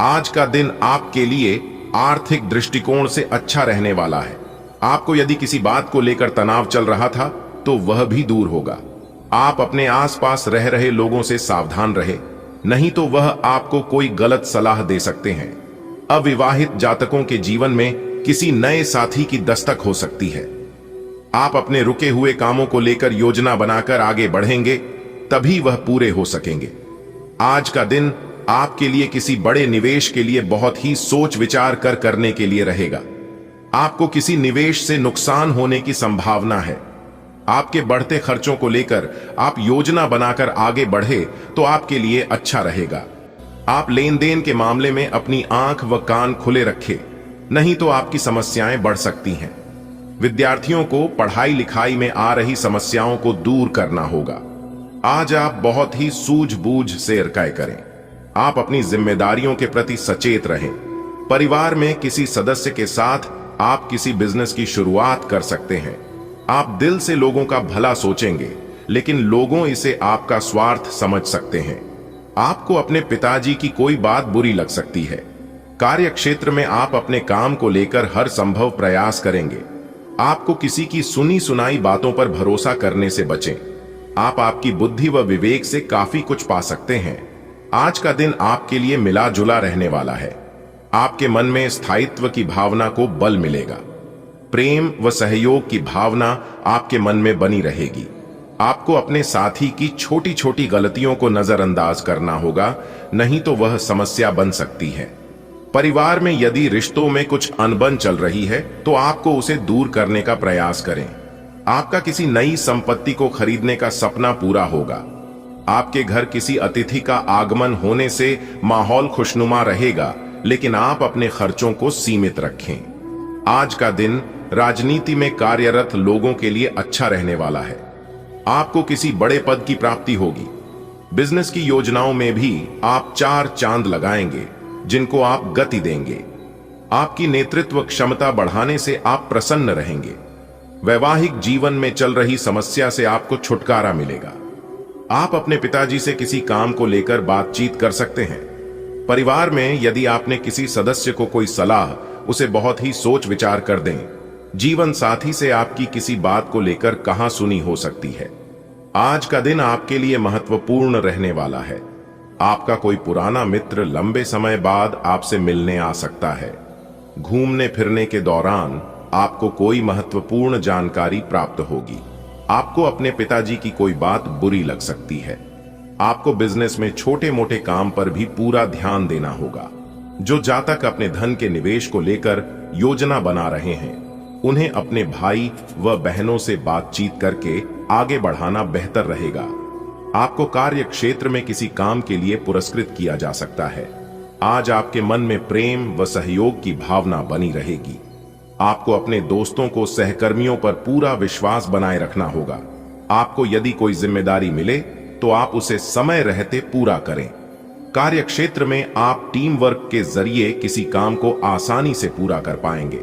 आज का दिन आपके लिए आर्थिक दृष्टिकोण से अच्छा रहने वाला है। आपको यदि किसी बात को लेकर तनाव चल रहा था तो वह भी दूर होगा। आप अपने आसपास रह रहे लोगों से सावधान रहे, नहीं तो वह आपको कोई गलत सलाह दे सकते हैं। अविवाहित जातकों के जीवन में किसी नए साथी की दस्तक हो सकती है। आप अपने रुके हुए कामों को लेकर योजना बनाकर आगे बढ़ेंगे, तभी वह पूरे हो सकेंगे। आज का दिन आपके लिए किसी बड़े निवेश के लिए बहुत ही सोच विचार कर करने के लिए रहेगा। आपको किसी निवेश से नुकसान होने की संभावना है। आपके बढ़ते खर्चों को लेकर आप योजना बनाकर आगे बढ़े तो आपके लिए अच्छा रहेगा। आप लेन देन के मामले में अपनी आंख व कान खुले रखें, नहीं तो आपकी समस्याएं बढ़ सकती हैं। विद्यार्थियों को पढ़ाई लिखाई में आ रही समस्याओं को दूर करना होगा। आज आप बहुत ही सूझबूझ से कार्य करें। आप अपनी जिम्मेदारियों के प्रति सचेत रहें। परिवार में किसी सदस्य के साथ आप किसी बिजनेस की शुरुआत कर सकते हैं। आप दिल से लोगों का भला सोचेंगे, लेकिन लोगों इसे आपका स्वार्थ समझ सकते हैं। आपको अपने पिताजी की कोई बात बुरी लग सकती है। कार्य क्षेत्र में आप अपने काम को लेकर हर संभव प्रयास करेंगे। आपको किसी की सुनी सुनाई बातों पर भरोसा करने से बचें। आप आपकी बुद्धि व विवेक से काफी कुछ पा सकते हैं। आज का दिन आपके लिए मिला जुला रहने वाला है। आपके मन में स्थायित्व की भावना को बल मिलेगा। प्रेम व सहयोग की भावना आपके मन में बनी रहेगी। आपको अपने साथी की छोटी छोटी गलतियों को नजरअंदाज करना होगा, नहीं तो वह समस्या बन सकती है। परिवार में यदि रिश्तों में कुछ अनबन चल रही है तो आपको उसे दूर करने का प्रयास करें। आपका किसी नई संपत्ति को खरीदने का सपना पूरा होगा। आपके घर किसी अतिथि का आगमन होने से माहौल खुशनुमा रहेगा, लेकिन आप अपने खर्चों को सीमित रखें। आज का दिन राजनीति में कार्यरत लोगों के लिए अच्छा रहने वाला है। आपको किसी बड़े पद की प्राप्ति होगी। बिजनेस की योजनाओं में भी आप 4 चांद लगाएंगे, जिनको आप गति देंगे। आपकी नेतृत्व क्षमता बढ़ाने से आप प्रसन्न रहेंगे। वैवाहिक जीवन में चल रही समस्या से आपको छुटकारा मिलेगा। आप अपने पिताजी से किसी काम को लेकर बातचीत कर सकते हैं। परिवार में यदि आपने किसी सदस्य को कोई सलाह, उसे बहुत ही सोच विचार कर दें। जीवन साथी से आपकी किसी बात को लेकर कहां सुनी हो सकती है। आज का दिन आपके लिए महत्वपूर्ण रहने वाला है। आपका कोई पुराना मित्र लंबे समय बाद आपसे मिलने आ सकता है। घूमने फिरने के दौरान आपको कोई महत्वपूर्ण जानकारी प्राप्त होगी। आपको अपने पिताजी की कोई बात बुरी लग सकती है। आपको बिजनेस में छोटे मोटे काम पर भी पूरा ध्यान देना होगा। जो जातक अपने धन के निवेश को लेकर योजना बना रहे हैं, उन्हें अपने भाई व बहनों से बातचीत करके आगे बढ़ाना बेहतर रहेगा। आपको कार्य क्षेत्र में किसी काम के लिए पुरस्कृत किया जा सकता है। आज आपके मन में प्रेम व सहयोग की भावना बनी रहेगी। आपको अपने दोस्तों को सहकर्मियों पर पूरा विश्वास बनाए रखना होगा। आपको यदि कोई जिम्मेदारी मिले तो आप उसे समय रहते पूरा करें। कार्य क्षेत्र में आप टीम वर्क के जरिए किसी काम को आसानी से पूरा कर पाएंगे।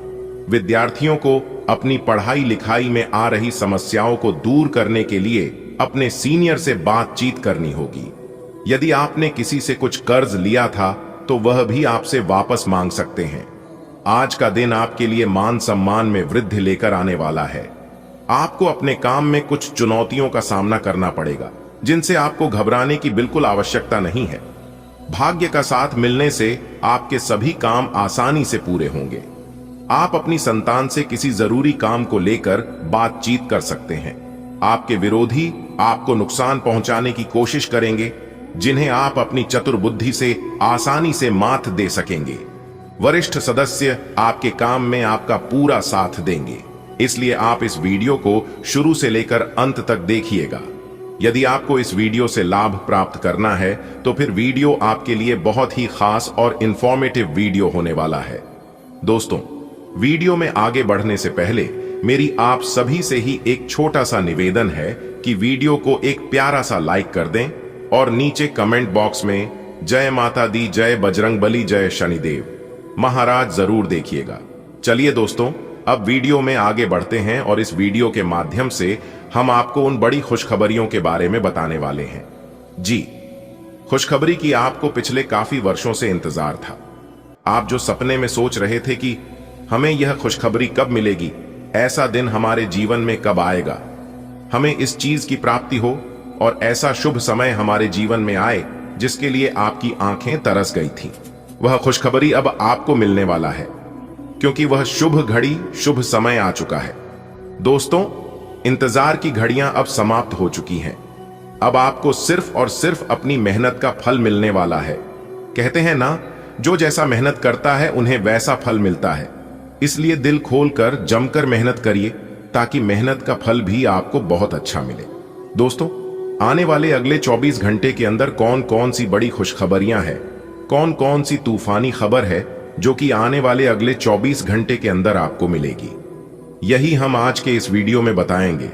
विद्यार्थियों को अपनी पढ़ाई लिखाई में आ रही समस्याओं को दूर करने के लिए अपने सीनियर से बातचीत करनी होगी। यदि आपने किसी से कुछ कर्ज लिया था तो वह भी आपसे वापस मांग सकते हैं। आज का दिन आपके लिए मान सम्मान में वृद्धि लेकर आने वाला है। आपको अपने काम में कुछ चुनौतियों का सामना करना पड़ेगा, जिनसे आपको घबराने की बिल्कुल आवश्यकता नहीं है। भाग्य का साथ मिलने से आपके सभी काम आसानी से पूरे होंगे। आप अपनी संतान से किसी जरूरी काम को लेकर बातचीत कर सकते हैं। आपके विरोधी आपको नुकसान पहुंचाने की कोशिश करेंगे, जिन्हें आप अपनी चतुर बुद्धि से आसानी से मात दे सकेंगे। वरिष्ठ सदस्य आपके काम में आपका पूरा साथ देंगे, इसलिए आप इस वीडियो को शुरू से लेकर अंत तक देखिएगा। यदि आपको इस वीडियो से लाभ प्राप्त करना है तो फिर वीडियो आपके लिए बहुत ही खास और इंफॉर्मेटिव वीडियो होने वाला है। दोस्तों, वीडियो में आगे बढ़ने से पहले मेरी आप सभी से ही एक छोटा सा निवेदन है कि वीडियो को एक प्यारा सा लाइक कर दें और नीचे कमेंट बॉक्स में जय माता दी, जय बजरंगबली, जय शनिदेव महाराज जरूर देखिएगा। चलिए दोस्तों, अब वीडियो में आगे बढ़ते हैं और इस वीडियो के माध्यम से हम आपको उन बड़ी खुशखबरियों के बारे में बताने वाले हैं। जी, खुशखबरी की आपको पिछले काफी वर्षों से इंतजार था। आप जो सपने में सोच रहे थे कि हमें यह खुशखबरी कब मिलेगी, ऐसा दिन हमारे जीवन में कब आएगा, हमें इस चीज की प्राप्ति हो और ऐसा शुभ समय हमारे जीवन में आए जिसके लिए आपकी आंखें तरस गई थीं। वह खुशखबरी अब आपको मिलने वाला है, क्योंकि वह शुभ घड़ी, शुभ समय आ चुका है। दोस्तों, इंतजार की घड़ियां अब समाप्त हो चुकी हैं। अब आपको सिर्फ और सिर्फ अपनी मेहनत का फल मिलने वाला है। कहते हैं ना, जो जैसा मेहनत करता है उन्हें वैसा फल मिलता है। इसलिए दिल खोलकर जमकर मेहनत करिए ताकि मेहनत का फल भी आपको बहुत अच्छा मिले। दोस्तों, आने वाले अगले 24 घंटे के अंदर कौन कौन सी बड़ी खुशखबरियां हैं, कौन कौन सी तूफानी खबर है जो कि आने वाले अगले 24 घंटे के अंदर आपको मिलेगी, यही हम आज के इस वीडियो में बताएंगे।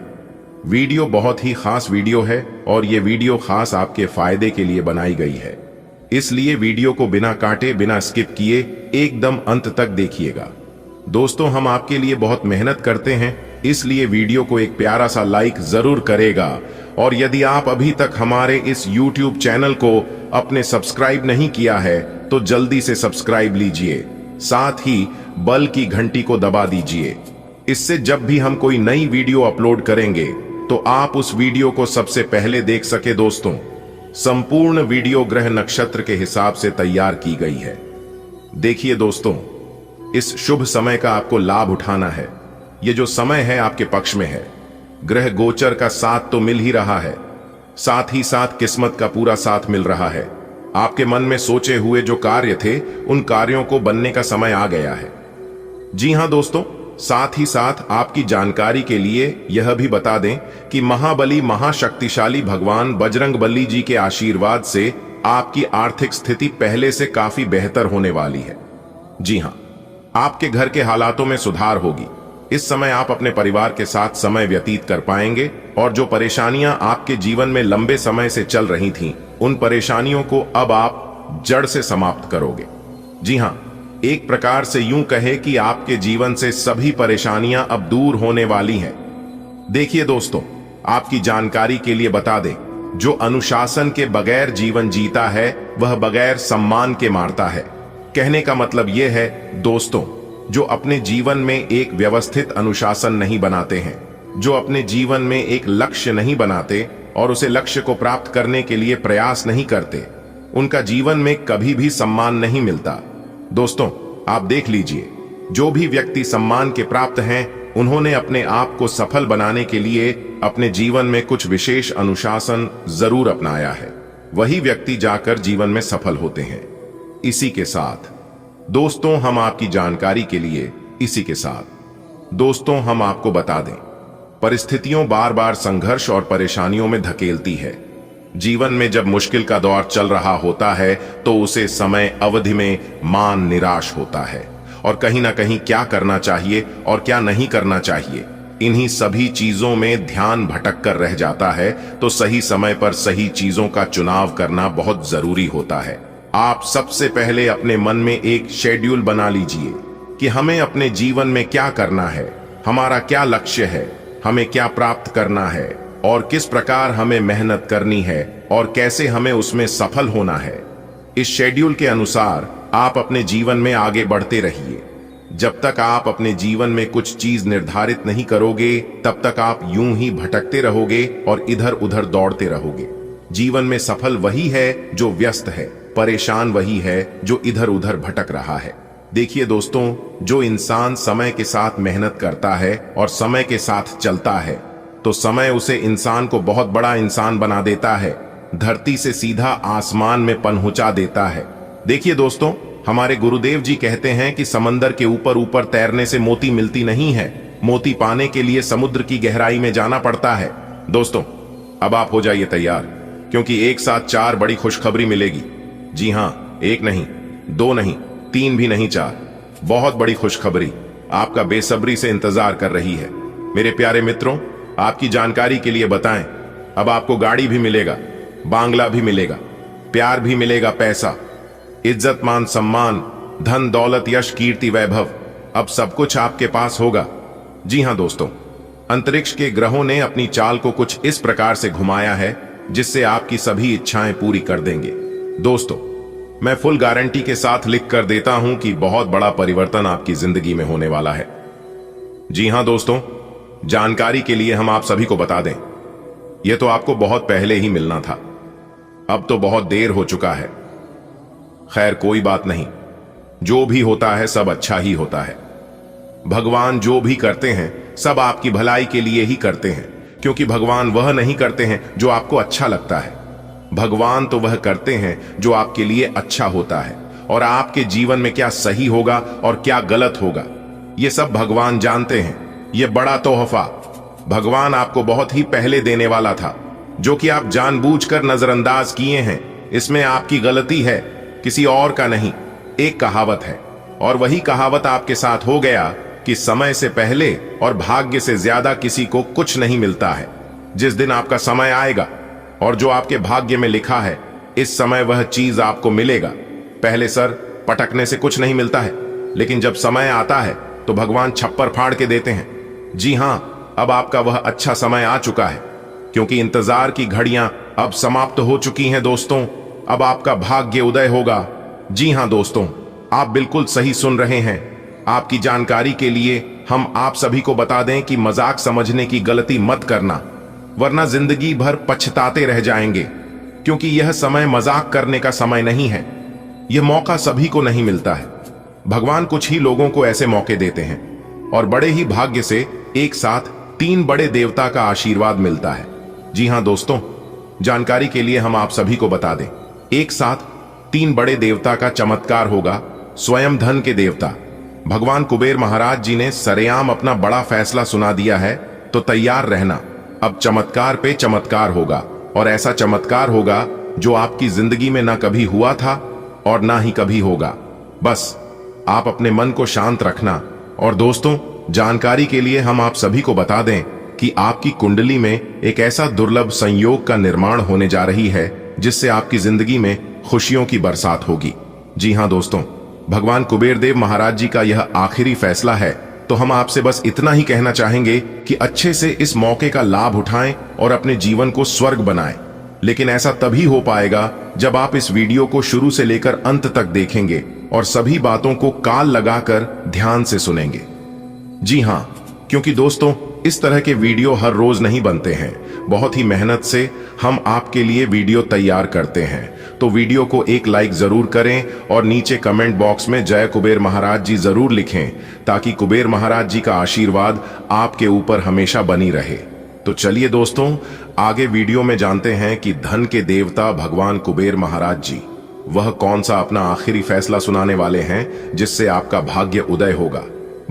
वीडियो बहुत ही खास वीडियो है और ये वीडियो खास आपके फायदे के लिए बनाई गई है, इसलिए वीडियो को बिना काटे, बिना स्किप किए एकदम अंत तक देखिएगा। दोस्तों, हम आपके लिए बहुत मेहनत करते हैं, इसलिए वीडियो को एक प्यारा सा लाइक जरूर करेगा। और यदि आप अभी तक हमारे इस YouTube चैनल को अपने सब्सक्राइब नहीं किया है तो जल्दी से सब्सक्राइब लीजिए, साथ ही बेल की घंटी को दबा दीजिए। इससे जब भी हम कोई नई वीडियो अपलोड करेंगे तो आप उस वीडियो को सबसे पहले देख सके। दोस्तों, संपूर्ण वीडियो ग्रह नक्षत्र के हिसाब से तैयार की गई है। देखिए दोस्तों, इस शुभ समय का आपको लाभ उठाना है। ये जो समय है आपके पक्ष में है। ग्रह गोचर का साथ तो मिल ही रहा है, साथ ही साथ किस्मत का पूरा साथ मिल रहा है। आपके मन में सोचे हुए जो कार्य थे, उन कार्यों को बनने का समय आ गया है। जी हां दोस्तों, साथ ही साथ आपकी जानकारी के लिए यह भी बता दें कि महाबली महाशक्तिशाली भगवान बजरंगबली जी के आशीर्वाद से आपकी आर्थिक स्थिति पहले से काफी बेहतर होने वाली है। जी हां, आपके घर के हालातों में सुधार होगी। इस समय आप अपने परिवार के साथ समय व्यतीत कर पाएंगे और जो परेशानियां आपके जीवन में लंबे समय से चल रही थीं, उन परेशानियों को अब आप जड़ से समाप्त करोगे। जी हां, एक प्रकार से यूं कहे कि आपके जीवन से सभी परेशानियां अब दूर होने वाली हैं। देखिए दोस्तों, आपकी जानकारी के लिए बता दें, जो अनुशासन के बगैर जीवन जीता है वह बगैर सम्मान के मारता है। कहने का मतलब यह है दोस्तों, जो अपने जीवन में एक व्यवस्थित अनुशासन नहीं बनाते हैं, जो अपने जीवन में एक लक्ष्य नहीं बनाते और उसे लक्ष्य को प्राप्त करने के लिए प्रयास नहीं करते, उनका जीवन में कभी भी सम्मान नहीं मिलता। दोस्तों, आप देख लीजिए, जो भी व्यक्ति सम्मान के प्राप्त हैं, उन्होंने अपने आप को सफल बनाने के लिए अपने जीवन में कुछ विशेष अनुशासन जरूर अपनाया है। वही व्यक्ति जाकर जीवन में सफल होते हैं। इसी के साथ दोस्तों, हम आपकी जानकारी के लिए इसी के साथ दोस्तों, हम आपको बता दें, परिस्थितियों बार बार संघर्ष और परेशानियों में धकेलती है। जीवन में जब मुश्किल का दौर चल रहा होता है तो उसे समय अवधि में मान निराश होता है और कहीं ना कहीं क्या करना चाहिए और क्या नहीं करना चाहिए, इन्हीं सभी चीजों में ध्यान भटक कर रह जाता है। तो सही समय पर सही चीजों का चुनाव करना बहुत जरूरी होता है। आप सबसे पहले अपने मन में एक शेड्यूल बना लीजिए कि हमें अपने जीवन में क्या करना है, हमारा क्या लक्ष्य है, हमें क्या प्राप्त करना है और किस प्रकार हमें मेहनत करनी है और कैसे हमें उसमें सफल होना है। इस शेड्यूल के अनुसार आप अपने जीवन में आगे बढ़ते रहिए। जब तक आप अपने जीवन में कुछ चीज निर्धारित नहीं करोगे, तब तक आप यूं ही भटकते रहोगे और इधर उधर दौड़ते रहोगे। जीवन में सफल वही है जो व्यस्त है, परेशान वही है जो इधर उधर भटक रहा है। देखिए दोस्तों, जो इंसान समय के साथ मेहनत करता है और समय के साथ चलता है तो समय उसे इंसान को बहुत बड़ा इंसान बना देता है, धरती से सीधा आसमान में पहुंचा देता है। देखिए दोस्तों, हमारे गुरुदेव जी कहते हैं कि समंदर के ऊपर ऊपर तैरने से मोती मिलती नहीं है, मोती पाने के लिए समुद्र की गहराई में जाना पड़ता है। दोस्तों, अब आप हो जाइए तैयार, क्योंकि एक साथ 4 बड़ी खुशखबरी मिलेगी। जी हाँ, 1 नहीं, 2 नहीं, 3 भी नहीं, 4 बहुत बड़ी खुशखबरी आपका बेसब्री से इंतजार कर रही है। मेरे प्यारे मित्रों, आपकी जानकारी के लिए बताएं, अब आपको गाड़ी भी मिलेगा, बांग्ला भी मिलेगा, प्यार भी मिलेगा, पैसा, इज्जत, मान सम्मान, धन दौलत, यश, कीर्ति, वैभव, अब सब कुछ आपके पास होगा। जी हां दोस्तों, अंतरिक्ष के ग्रहों ने अपनी चाल को कुछ इस प्रकार से घुमाया है जिससे आपकी सभी इच्छाएं पूरी कर देंगे। दोस्तों, मैं फुल गारंटी के साथ लिख कर देता हूं कि बहुत बड़ा परिवर्तन आपकी जिंदगी में होने वाला है। जी हां दोस्तों, जानकारी के लिए हम आप सभी को बता दें, यह तो आपको बहुत पहले ही मिलना था, अब तो बहुत देर हो चुका है। खैर कोई बात नहीं, जो भी होता है सब अच्छा ही होता है। भगवान जो भी करते हैं सब आपकी भलाई के लिए ही करते हैं, क्योंकि भगवान वह नहीं करते हैं जो आपको अच्छा लगता है। भगवान तो वह करते हैं जो आपके लिए अच्छा होता है, और आपके जीवन में क्या सही होगा और क्या गलत होगा ये सब भगवान जानते हैं। यह बड़ा तोहफा भगवान आपको बहुत ही पहले देने वाला था, जो कि आप जानबूझकर नजरअंदाज किए हैं। इसमें आपकी गलती है, किसी और का नहीं। एक कहावत है और वही कहावत आपके साथ हो गया कि समय से पहले और भाग्य से ज्यादा किसी को कुछ नहीं मिलता है। जिस दिन आपका समय आएगा और जो आपके भाग्य में लिखा है, इस समय वह चीज आपको मिलेगा। पहले सर पटकने से कुछ नहीं मिलता है, लेकिन जब समय आता है तो भगवान छप्पर फाड़ के देते हैं। जी हां, अब आपका वह अच्छा समय आ चुका है, क्योंकि इंतजार की घड़ियां अब समाप्त हो चुकी हैं। दोस्तों, अब आपका भाग्य उदय होगा। जी हां दोस्तों, आप बिल्कुल सही सुन रहे हैं। आपकी जानकारी के लिए हम आप सभी को बता दें कि मजाक समझने की गलती मत करना, वरना जिंदगी भर पछताते रह जाएंगे, क्योंकि यह समय मजाक करने का समय नहीं है। यह मौका सभी को नहीं मिलता है। भगवान कुछ ही लोगों को ऐसे मौके देते हैं, और बड़े ही भाग्य से एक साथ 3 बड़े देवता का आशीर्वाद मिलता है। जी हां दोस्तों, जानकारी के लिए हम आप सभी को बता दें, एक साथ 3 बड़े देवता का चमत्कार होगा। स्वयं धन के देवता भगवान कुबेर महाराज जी ने सरेआम अपना बड़ा फैसला सुना दिया है, तो तैयार रहना। अब चमत्कार पे चमत्कार होगा, और ऐसा चमत्कार होगा जो आपकी जिंदगी में ना कभी हुआ था और ना ही कभी होगा। बस आप अपने मन को शांत रखना। और दोस्तों, जानकारी के लिए हम आप सभी को बता दें कि आपकी कुंडली में एक ऐसा दुर्लभ संयोग का निर्माण होने जा रही है जिससे आपकी जिंदगी में खुशियों की बरसात होगी। जी हां दोस्तों, भगवान कुबेर देव महाराज जी का यह आखिरी फैसला है, तो हम आपसे बस इतना ही कहना चाहेंगे कि अच्छे से इस मौके का लाभ उठाएं और अपने जीवन को स्वर्ग बनाएं। लेकिन ऐसा तभी हो पाएगा जब आप इस वीडियो को शुरू से लेकर अंत तक देखेंगे और सभी बातों को कान लगाकर ध्यान से सुनेंगे। जी हां, क्योंकि दोस्तों, इस तरह के वीडियो हर रोज नहीं बनते हैं। बहुत ही मेहनत से हम आपके लिए वीडियो तैयार करते हैं। तो वीडियो को एक लाइक जरूर करें और नीचे कमेंट बॉक्स में जय कुबेर महाराज जी जरूर लिखें, ताकि कुबेर महाराज जी का आशीर्वाद आपके ऊपर हमेशा बनी रहे। तो चलिए दोस्तों, आगे वीडियो में जानते हैं कि धन के देवता भगवान कुबेर महाराज जी वह कौन सा अपना आखिरी फैसला सुनाने वाले हैं जिससे आपका भाग्य उदय होगा।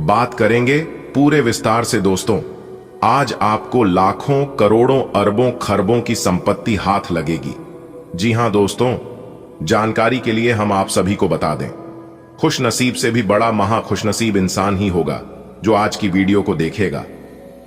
बात करेंगे पूरे विस्तार से दोस्तों। आज आपको लाखों करोड़ों अरबों खरबों की संपत्ति हाथ लगेगी। जी हां दोस्तों, जानकारी के लिए हम आप सभी को बता दें, खुश नसीब से भी बड़ा महा खुशनसीब इंसान ही होगा जो आज की वीडियो को देखेगा,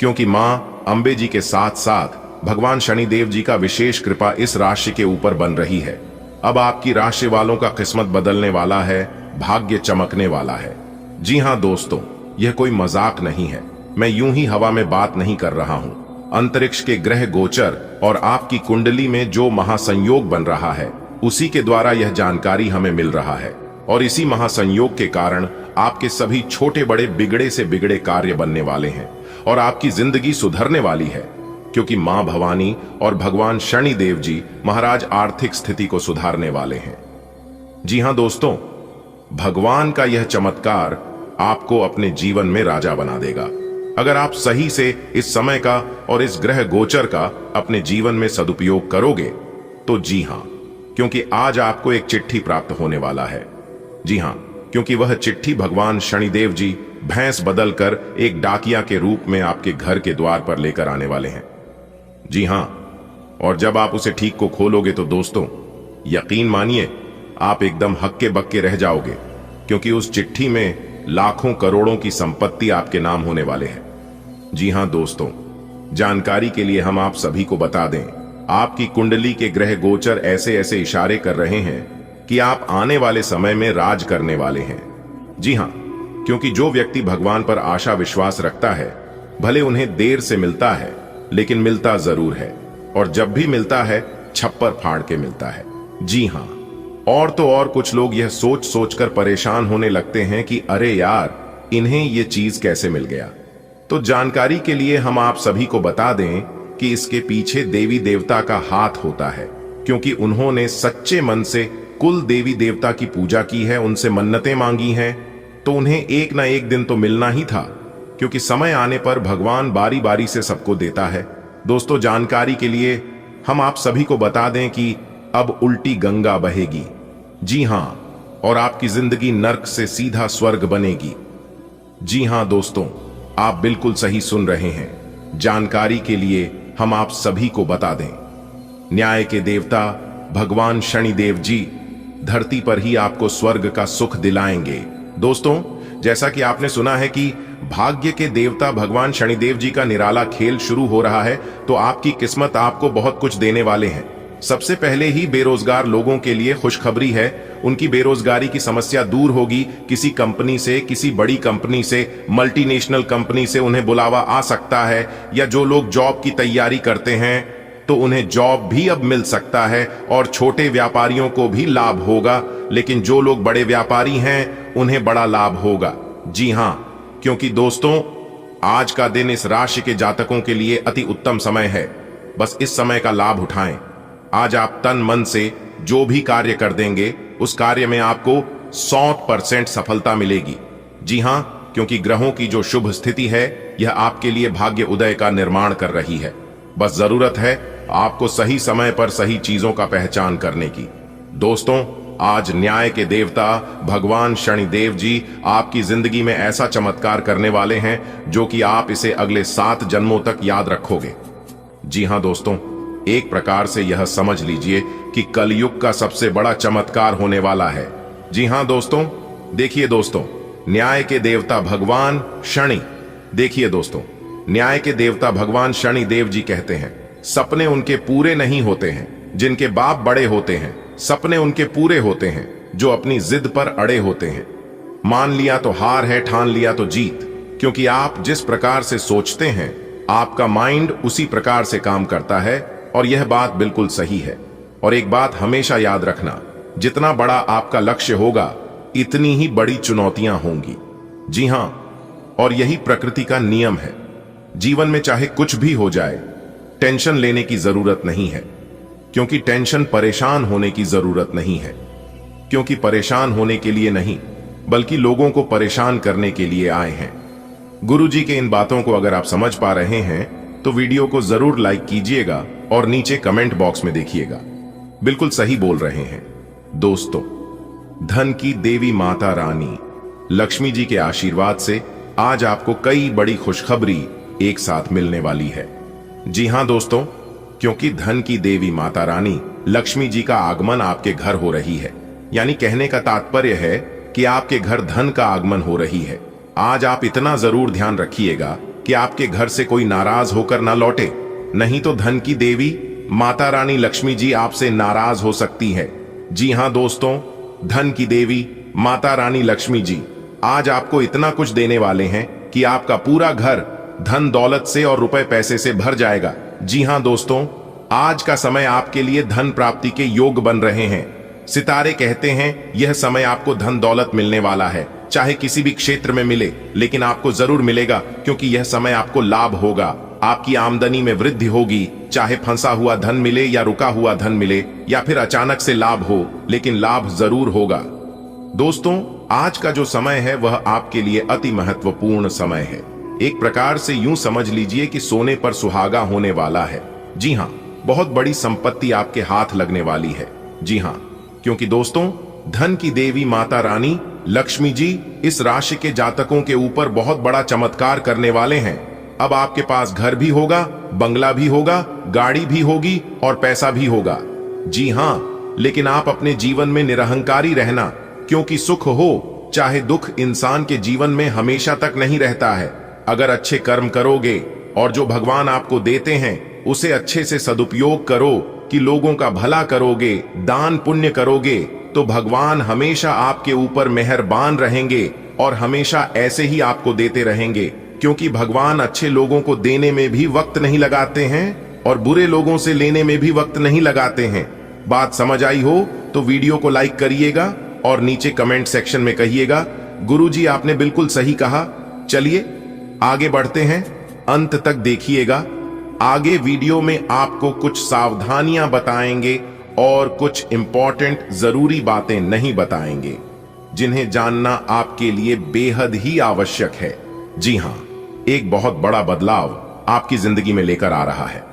क्योंकि मां अंबे जी के साथ साथ भगवान शनिदेव जी का विशेष कृपा इस राशि के ऊपर बन रही है। अब आपकी राशि वालों का किस्मत बदलने वाला है, भाग्य चमकने वाला है। जी हां दोस्तों, यह कोई मजाक नहीं है। मैं यूं ही हवा में बात नहीं कर रहा हूं। अंतरिक्ष के ग्रह गोचर और आपकी कुंडली में जो महासंयोग बन रहा है, उसी के द्वारा यह जानकारी हमें मिल रहा है। और इसी महासंयोग के कारण आपके सभी छोटे बड़े बिगड़े से बिगड़े कार्य बनने वाले हैं और आपकी जिंदगी सुधरने वाली है, क्योंकि मां भवानी और भगवान शनिदेव जी महाराज आर्थिक स्थिति को सुधारने वाले हैं। जी हां दोस्तों, भगवान का यह चमत्कार आपको अपने जीवन में राजा बना देगा, अगर आप सही से इस समय का और इस ग्रह गोचर का अपने जीवन में सदुपयोग करोगे तो। जी हां, क्योंकि आज आपको एक चिट्ठी प्राप्त होने वाला है। जी हां, क्योंकि वह चिट्ठी भगवान शनिदेव जी भैंस बदलकर एक डाकिया के रूप में आपके घर के द्वार पर लेकर आने वाले हैं। जी हां, और जब आप उसे ठीक को खोलोगे तो दोस्तों, यकीन मानिए आप एकदम हक्के बक्के रह जाओगे, क्योंकि उस चिट्ठी में लाखों करोड़ों की संपत्ति आपके नाम होने वाले हैं। जी हां दोस्तों, जानकारी के लिए हम आप सभी को बता दें, आपकी कुंडली के ग्रह गोचर ऐसे ऐसे इशारे कर रहे हैं कि आप आने वाले समय में राज करने वाले हैं। जी हां, क्योंकि जो व्यक्ति भगवान पर आशा विश्वास रखता है, भले उन्हें देर से मिलता है, लेकिन मिलता जरूर है, और जब भी मिलता है छप्पर फाड़ के मिलता है। जी हां, और तो और कुछ लोग यह सोच सोचकर परेशान होने लगते हैं कि अरे यार, इन्हें यह चीज कैसे मिल गया। तो जानकारी के लिए हम आप सभी को बता दें कि इसके पीछे देवी देवता का हाथ होता है, क्योंकि उन्होंने सच्चे मन से कुल देवी देवता की पूजा की है, उनसे मन्नतें मांगी हैं, तो उन्हें एक ना एक दिन तो मिलना ही था, क्योंकि समय आने पर भगवान बारी बारी से सबको देता है। दोस्तों, जानकारी के लिए हम आप सभी को बता दें कि अब उल्टी गंगा बहेगी। जी हां, और आपकी जिंदगी नर्क से सीधा स्वर्ग बनेगी। जी हां दोस्तों, आप बिल्कुल सही सुन रहे हैं। जानकारी के लिए हम आप सभी को बता दें, न्याय के देवता भगवान शनिदेव जी धरती पर ही आपको स्वर्ग का सुख दिलाएंगे। दोस्तों, जैसा कि आपने सुना है कि भाग्य के देवता भगवान शनिदेव जी का निराला खेल शुरू हो रहा है, तो आपकी किस्मत आपको बहुत कुछ देने वाले हैं। सबसे पहले ही बेरोजगार लोगों के लिए खुशखबरी है, उनकी बेरोजगारी की समस्या दूर होगी। किसी कंपनी से, किसी बड़ी कंपनी से, मल्टीनेशनल कंपनी से उन्हें बुलावा आ सकता है, या जो लोग जॉब की तैयारी करते हैं तो उन्हें जॉब भी अब मिल सकता है, और छोटे व्यापारियों को भी लाभ होगा, लेकिन जो लोग बड़े व्यापारी हैं उन्हें बड़ा लाभ होगा। जी हां, क्योंकि दोस्तों, आज का दिन इस राशि के जातकों के लिए अति उत्तम समय है। बस इस समय का लाभ उठाएं। आज आप तन मन से जो भी कार्य कर देंगे, उस कार्य में आपको 100% सफलता मिलेगी। जी हां, क्योंकि ग्रहों की जो शुभ स्थिति है, यह आपके लिए भाग्य उदय का निर्माण कर रही है। बस जरूरत है आपको सही समय पर सही चीजों का पहचान करने की। दोस्तों, आज न्याय के देवता भगवान शनिदेव जी आपकी जिंदगी में ऐसा चमत्कार करने वाले हैं जो कि आप इसे अगले 7 जन्मों तक याद रखोगे। जी हां दोस्तों, एक प्रकार से यह समझ लीजिए कि कलयुग का सबसे बड़ा चमत्कार होने वाला है। जी हां दोस्तों, देखिए दोस्तों, न्याय के देवता भगवान शनि, देखिए दोस्तों, न्याय के देवता भगवान शनिदेव जी कहते हैं, सपने उनके पूरे नहीं होते हैं जिनके बाप बड़े होते हैं, सपने उनके पूरे होते हैं जो अपनी जिद पर अड़े होते हैं। मान लिया तो हार है, ठान लिया तो जीत, क्योंकि आप जिस प्रकार से सोचते हैं, आपका माइंड उसी प्रकार से काम करता है, और यह बात बिल्कुल सही है। और एक बात हमेशा याद रखना, जितना बड़ा आपका लक्ष्य होगा, इतनी ही बड़ी चुनौतियां होंगी। जी हां, और यही प्रकृति का नियम है। जीवन में चाहे कुछ भी हो जाए, टेंशन लेने की जरूरत नहीं है, क्योंकि टेंशन परेशान होने की जरूरत नहीं है, क्योंकि परेशान होने के लिए नहीं, बल्कि लोगों को परेशान करने के लिए आए हैं। गुरुजी के इन बातों को अगर आप समझ पा रहे हैं तो वीडियो को जरूर लाइक कीजिएगा और नीचे कमेंट बॉक्स में देखिएगा। बिल्कुल सही बोल रहे हैं दोस्तों। धन की देवी माता रानी लक्ष्मी जी के आशीर्वाद से आज आपको कई बड़ी खुशखबरी एक साथ मिलने वाली है। जी हां दोस्तों, क्योंकि धन की देवी माता रानी लक्ष्मी जी का आगमन आपके घर हो रही है। यानी कहने का तात्पर्य है कि आपके घर धन का आगमन हो रही है। आज आप इतना जरूर ध्यान रखिएगा कि आपके घर से कोई नाराज होकर ना लौटे, नहीं तो धन की देवी माता रानी लक्ष्मी जी आपसे नाराज हो सकती है। जी हां दोस्तों, धन की देवी माता रानी लक्ष्मी जी आज आपको इतना कुछ देने वाले हैं कि आपका पूरा घर धन दौलत से और रुपए पैसे से भर जाएगा। जी हां दोस्तों, आज का समय आपके लिए धन प्राप्ति के योग बन रहे हैं। सितारे कहते हैं यह समय आपको धन दौलत मिलने वाला है, चाहे किसी भी क्षेत्र में मिले, लेकिन आपको जरूर मिलेगा, क्योंकि यह समय आपको लाभ होगा। आपकी आमदनी में वृद्धि होगी, चाहे फंसा हुआ धन मिले या रुका हुआ धन मिले या फिर अचानक से लाभ हो, लेकिन लाभ जरूर होगा। दोस्तों, आज का जो समय है वह आपके लिए अति महत्वपूर्ण समय है। एक प्रकार से यूं समझ लीजिए कि सोने पर सुहागा होने वाला है। जी हां, बहुत बड़ी संपत्ति आपके हाथ लगने वाली है। जी हां, क्योंकि दोस्तों, धन की देवी माता रानी लक्ष्मी जी इस राशि के जातकों के ऊपर बहुत बड़ा चमत्कार करने वाले हैं। अब आपके पास घर भी होगा, बंगला भी होगा, गाड़ी भी होगी और पैसा भी होगा। जी हां, लेकिन आप अपने जीवन में निरहंकारी रहना, क्योंकि सुख हो चाहे दुख इंसान के जीवन में हमेशा तक नहीं रहता है। अगर अच्छे कर्म करोगे और जो भगवान आपको देते हैं उसे अच्छे से सदुपयोग करो कि लोगों का भला करोगे, दान पुण्य करोगे, तो भगवान हमेशा आपके ऊपर मेहरबान रहेंगे और हमेशा ऐसे ही आपको देते रहेंगे, क्योंकि भगवान अच्छे लोगों को देने में भी वक्त नहीं लगाते हैं और बुरे लोगों से लेने में भी वक्त नहीं लगाते हैं। बात समझ आई हो तो वीडियो को लाइक करिएगा और नीचे कमेंट सेक्शन में कहिएगा गुरुजी आपने बिल्कुल सही कहा। चलिए आगे बढ़ते हैं, अंत तक देखिएगा। आगे वीडियो में आपको कुछ सावधानियां बताएंगे और कुछ इंपॉर्टेंट जरूरी बातें नहीं बताएंगे, जिन्हें जानना आपके लिए बेहद ही आवश्यक है। जी हां, एक बहुत बड़ा बदलाव आपकी जिंदगी में लेकर आ रहा है।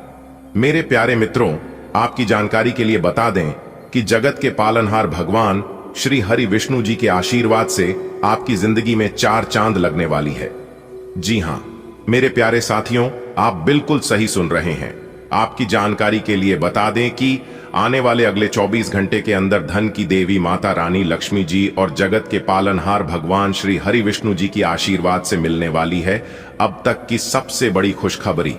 मेरे प्यारे मित्रों, आपकी जानकारी के लिए बता दें कि जगत के पालनहार भगवान श्री हरि विष्णु जी के आशीर्वाद से आपकी जिंदगी में 4 चांद लगने वाली है। जी हां मेरे प्यारे साथियों, आप बिल्कुल सही सुन रहे हैं। आपकी जानकारी के लिए बता दें कि आने वाले अगले 24 घंटे के अंदर धन की देवी माता रानी लक्ष्मी जी और जगत के पालनहार भगवान श्री हरि विष्णु जी की आशीर्वाद से मिलने वाली है अब तक की सबसे बड़ी खुशखबरी।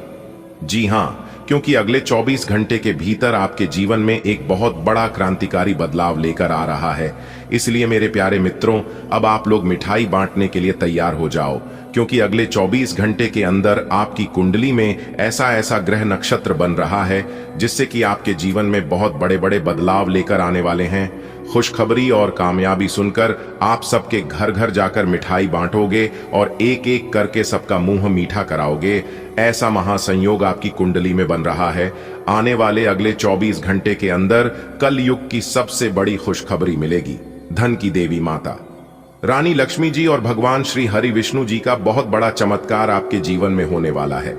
जी हां, क्योंकि अगले 24 घंटे के भीतर आपके जीवन में एक बहुत बड़ा क्रांतिकारी बदलाव लेकर आ रहा है। इसलिए मेरे प्यारे मित्रों, अब आप लोग मिठाई बांटने के लिए तैयार हो जाओ, क्योंकि अगले 24 घंटे के अंदर आपकी कुंडली में ऐसा ग्रह नक्षत्र बन रहा है जिससे कि आपके जीवन में बहुत बड़े बड़े बदलाव लेकर आने वाले हैं। खुशखबरी और कामयाबी सुनकर आप सबके घर घर जाकर मिठाई बांटोगे और एक एक करके सबका मुंह मीठा कराओगे। ऐसा महासंयोग आपकी कुंडली में बन रहा है। आने वाले अगले 24 घंटे के अंदर कल युग की सबसे बड़ी खुशखबरी मिलेगी। धन की देवी माता रानी लक्ष्मी जी और भगवान श्री हरि विष्णु जी का बहुत बड़ा चमत्कार आपके जीवन में होने वाला है।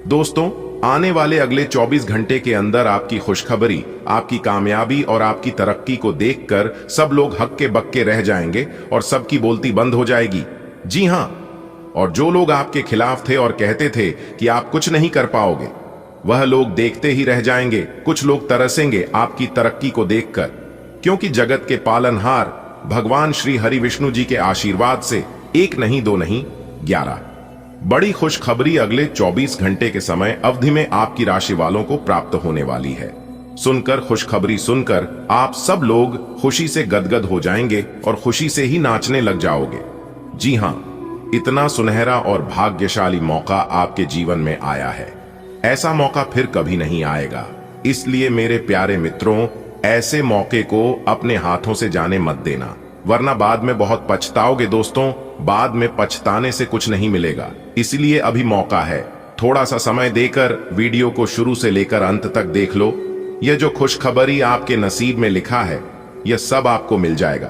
दोस्तों, आने वाले अगले 24 घंटे के अंदर आपकी खुशखबरी, आपकी कामयाबी और आपकी तरक्की को देखकर सब लोग हक्के बक्के रह जाएंगे और सबकी बोलती बंद हो जाएगी। जी हां, और जो लोग आपके खिलाफ थे और कहते थे कि आप कुछ नहीं कर पाओगे, वह लोग देखते ही रह जाएंगे। कुछ लोग तरसेंगे आपकी तरक्की को देखकर, क्योंकि जगत के पालनहार भगवान श्री हरि विष्णु जी के आशीर्वाद से 1 नहीं 2 नहीं 11 बड़ी खुशखबरी अगले 24 घंटे के समय अवधि में आपकी राशि वालों को प्राप्त होने वाली है। सुनकर खुशखबरी सुनकर आप सब लोग खुशी से गदगद हो जाएंगे और खुशी से ही नाचने लग जाओगे। जी हां, इतना सुनहरा और भाग्यशाली मौका आपके जीवन में आया है। ऐसा मौका फिर कभी नहीं आएगा। इसलिए मेरे प्यारे मित्रों, ऐसे मौके को अपने हाथों से जाने मत देना, वरना बाद में बहुत पछताओगे। दोस्तों, बाद में पछताने से कुछ नहीं मिलेगा। इसलिए अभी मौका है, थोड़ा सा समय देकर वीडियो को शुरू से लेकर अंत तक देख लो। यह जो खुशखबरी आपके नसीब में लिखा है, यह सब आपको मिल जाएगा।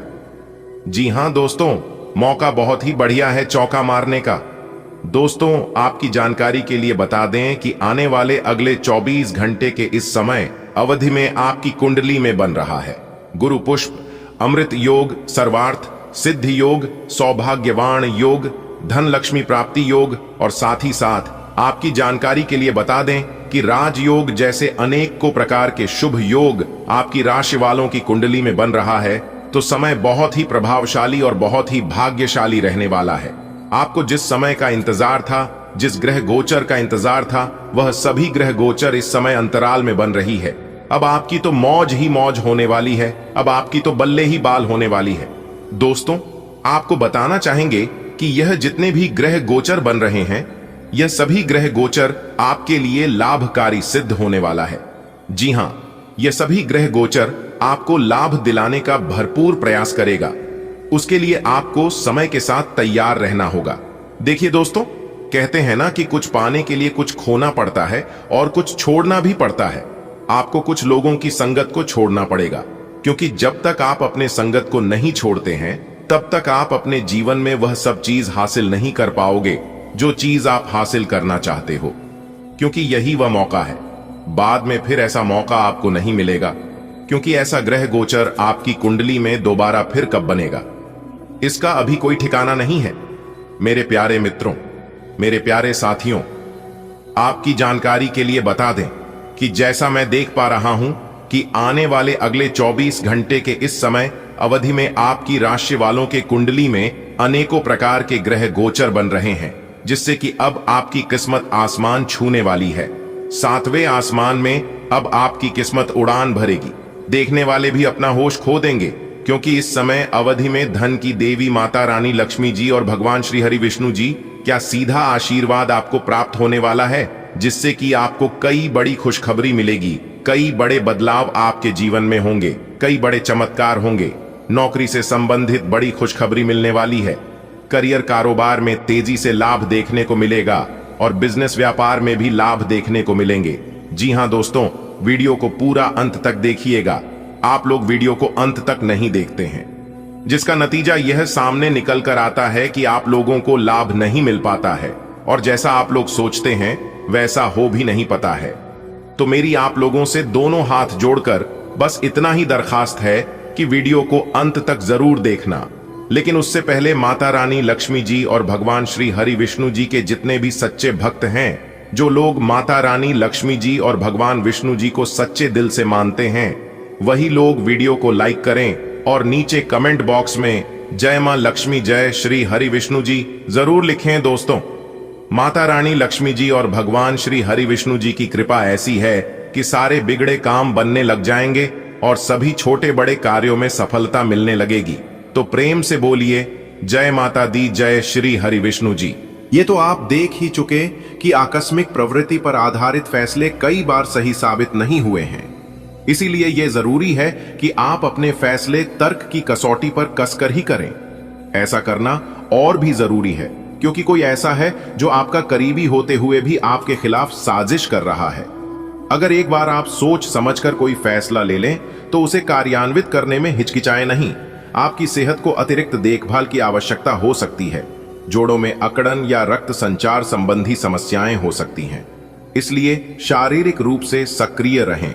जी हां दोस्तों, मौका बहुत ही बढ़िया है चौका मारने का। दोस्तों, आपकी जानकारी के लिए बता दें कि आने वाले अगले 24 घंटे के इस समय अवधि में आपकी कुंडली में बन रहा है गुरु पुष्प, अमृत योग, सर्वार्थ, सिद्धि योग, सौभाग्यवान योग, धन लक्ष्मी प्राप्ति योग और साथ ही साथ आपकी जानकारी के लिए बता दें कि राजयोग जैसे अनेक को प्रकार के शुभ योग आपकी राशि वालों की कुंडली में बन रहा है, तो समय बहुत ही प्रभावशाली और बहुत ही भाग्यशाली रहने वाला है। आपको जिस समय का इंतजार था, जिस ग्रह गोचर का इंतजार था, वह सभी ग्रह गोचर इस समय अंतराल में बन रही है। अब आपकी तो मौज ही मौज होने वाली है, अब आपकी तो बल्ले ही बाल होने वाली है। दोस्तों, आपको बताना चाहेंगे कि यह जितने भी ग्रह गोचर बन रहे हैं, यह सभी ग्रह गोचर आपके लिए लाभकारी सिद्ध होने वाला है। जी हां, यह सभी ग्रह गोचर आपको लाभ दिलाने का भरपूर प्रयास करेगा। उसके लिए आपको समय के साथ तैयार रहना होगा। देखिए दोस्तों, कहते हैं ना कि कुछ पाने के लिए कुछ खोना पड़ता है और कुछ छोड़ना भी पड़ता है। आपको कुछ लोगों की संगत को छोड़ना पड़ेगा, क्योंकि जब तक आप अपने संगत को नहीं छोड़ते हैं, तब तक आप अपने जीवन में वह सब चीज हासिल नहीं कर पाओगे जो चीज आप हासिल करना चाहते हो, क्योंकि यही वह मौका है। बाद में फिर ऐसा मौका आपको नहीं मिलेगा, क्योंकि ऐसा ग्रह गोचर आपकी कुंडली में दोबारा फिर कब बनेगा, इसका अभी कोई ठिकाना नहीं है। मेरे प्यारे मित्रों, मेरे प्यारे साथियों, आपकी जानकारी के लिए बता दें कि जैसा मैं देख पा रहा हूं कि आने वाले अगले 24 घंटे के इस समय अवधि में आपकी राशि वालों के कुंडली में अनेकों प्रकार के ग्रह गोचर बन रहे हैं, जिससे कि अब आपकी किस्मत आसमान छूने वाली है। 7वें आसमान में अब आपकी किस्मत उड़ान भरेगी। देखने वाले भी अपना होश खो देंगे, क्योंकि इस समय अवधि में धन की देवी माता रानी लक्ष्मी जी और भगवान श्री हरि विष्णु जी क्या सीधा आशीर्वाद आपको प्राप्त होने वाला है, जिससे कि आपको कई बड़ी खुशखबरी मिलेगी। कई बड़े बदलाव आपके जीवन में होंगे, कई बड़े चमत्कार होंगे। नौकरी से संबंधित बड़ी खुशखबरी मिलने वाली है। करियर कारोबार में तेजी से लाभ देखने को मिलेगा और बिजनेस व्यापार में भी लाभ देखने को मिलेंगे। जी हां दोस्तों, वीडियो को पूरा अंत तक देखिएगा। आप लोग वीडियो को अंत तक नहीं देखते हैं, जिसका नतीजा यह सामने निकल कर आता है कि आप लोगों को लाभ नहीं मिल पाता है और जैसा आप लोग सोचते हैं वैसा हो भी नहीं पाता है। तो मेरी आप लोगों से दोनों हाथ जोड़कर बस इतना ही दरखास्त है कि वीडियो को अंत तक जरूर देखना। लेकिन उससे पहले माता रानी लक्ष्मी जी और भगवान श्री हरि विष्णु जी के जितने भी सच्चे भक्त हैं, जो लोग माता रानी लक्ष्मी जी और भगवान विष्णु जी को सच्चे दिल से मानते हैं, वही लोग वीडियो को लाइक करें और नीचे कमेंट बॉक्स में जय मां लक्ष्मी, जय श्री हरि विष्णु जी जरूर लिखें। दोस्तों, माता रानी लक्ष्मी जी और भगवान श्री हरि विष्णु जी की कृपा ऐसी है कि सारे बिगड़े काम बनने लग जाएंगे और सभी छोटे बड़े कार्यों में सफलता मिलने लगेगी। तो प्रेम से बोलिए जय माता दी, जय श्री हरि विष्णु जी। ये तो आप देख ही चुके कि आकस्मिक प्रवृत्ति पर आधारित फैसले कई बार सही साबित नहीं हुए हैं। इसीलिए यह जरूरी है कि आप अपने फैसले तर्क की कसौटी पर कसकर ही करें। ऐसा करना और भी जरूरी है, क्योंकि कोई ऐसा है जो आपका करीबी होते हुए भी आपके खिलाफ साजिश कर रहा है। अगर एक बार आप सोच समझकर कोई फैसला ले लें तो उसे कार्यान्वित करने में हिचकिचाएं नहीं। आपकी सेहत को अतिरिक्त देखभाल की आवश्यकता हो सकती है। जोड़ों में अकड़न या रक्त संचार संबंधी समस्याएं हो सकती हैं, इसलिए शारीरिक रूप से सक्रिय रहें।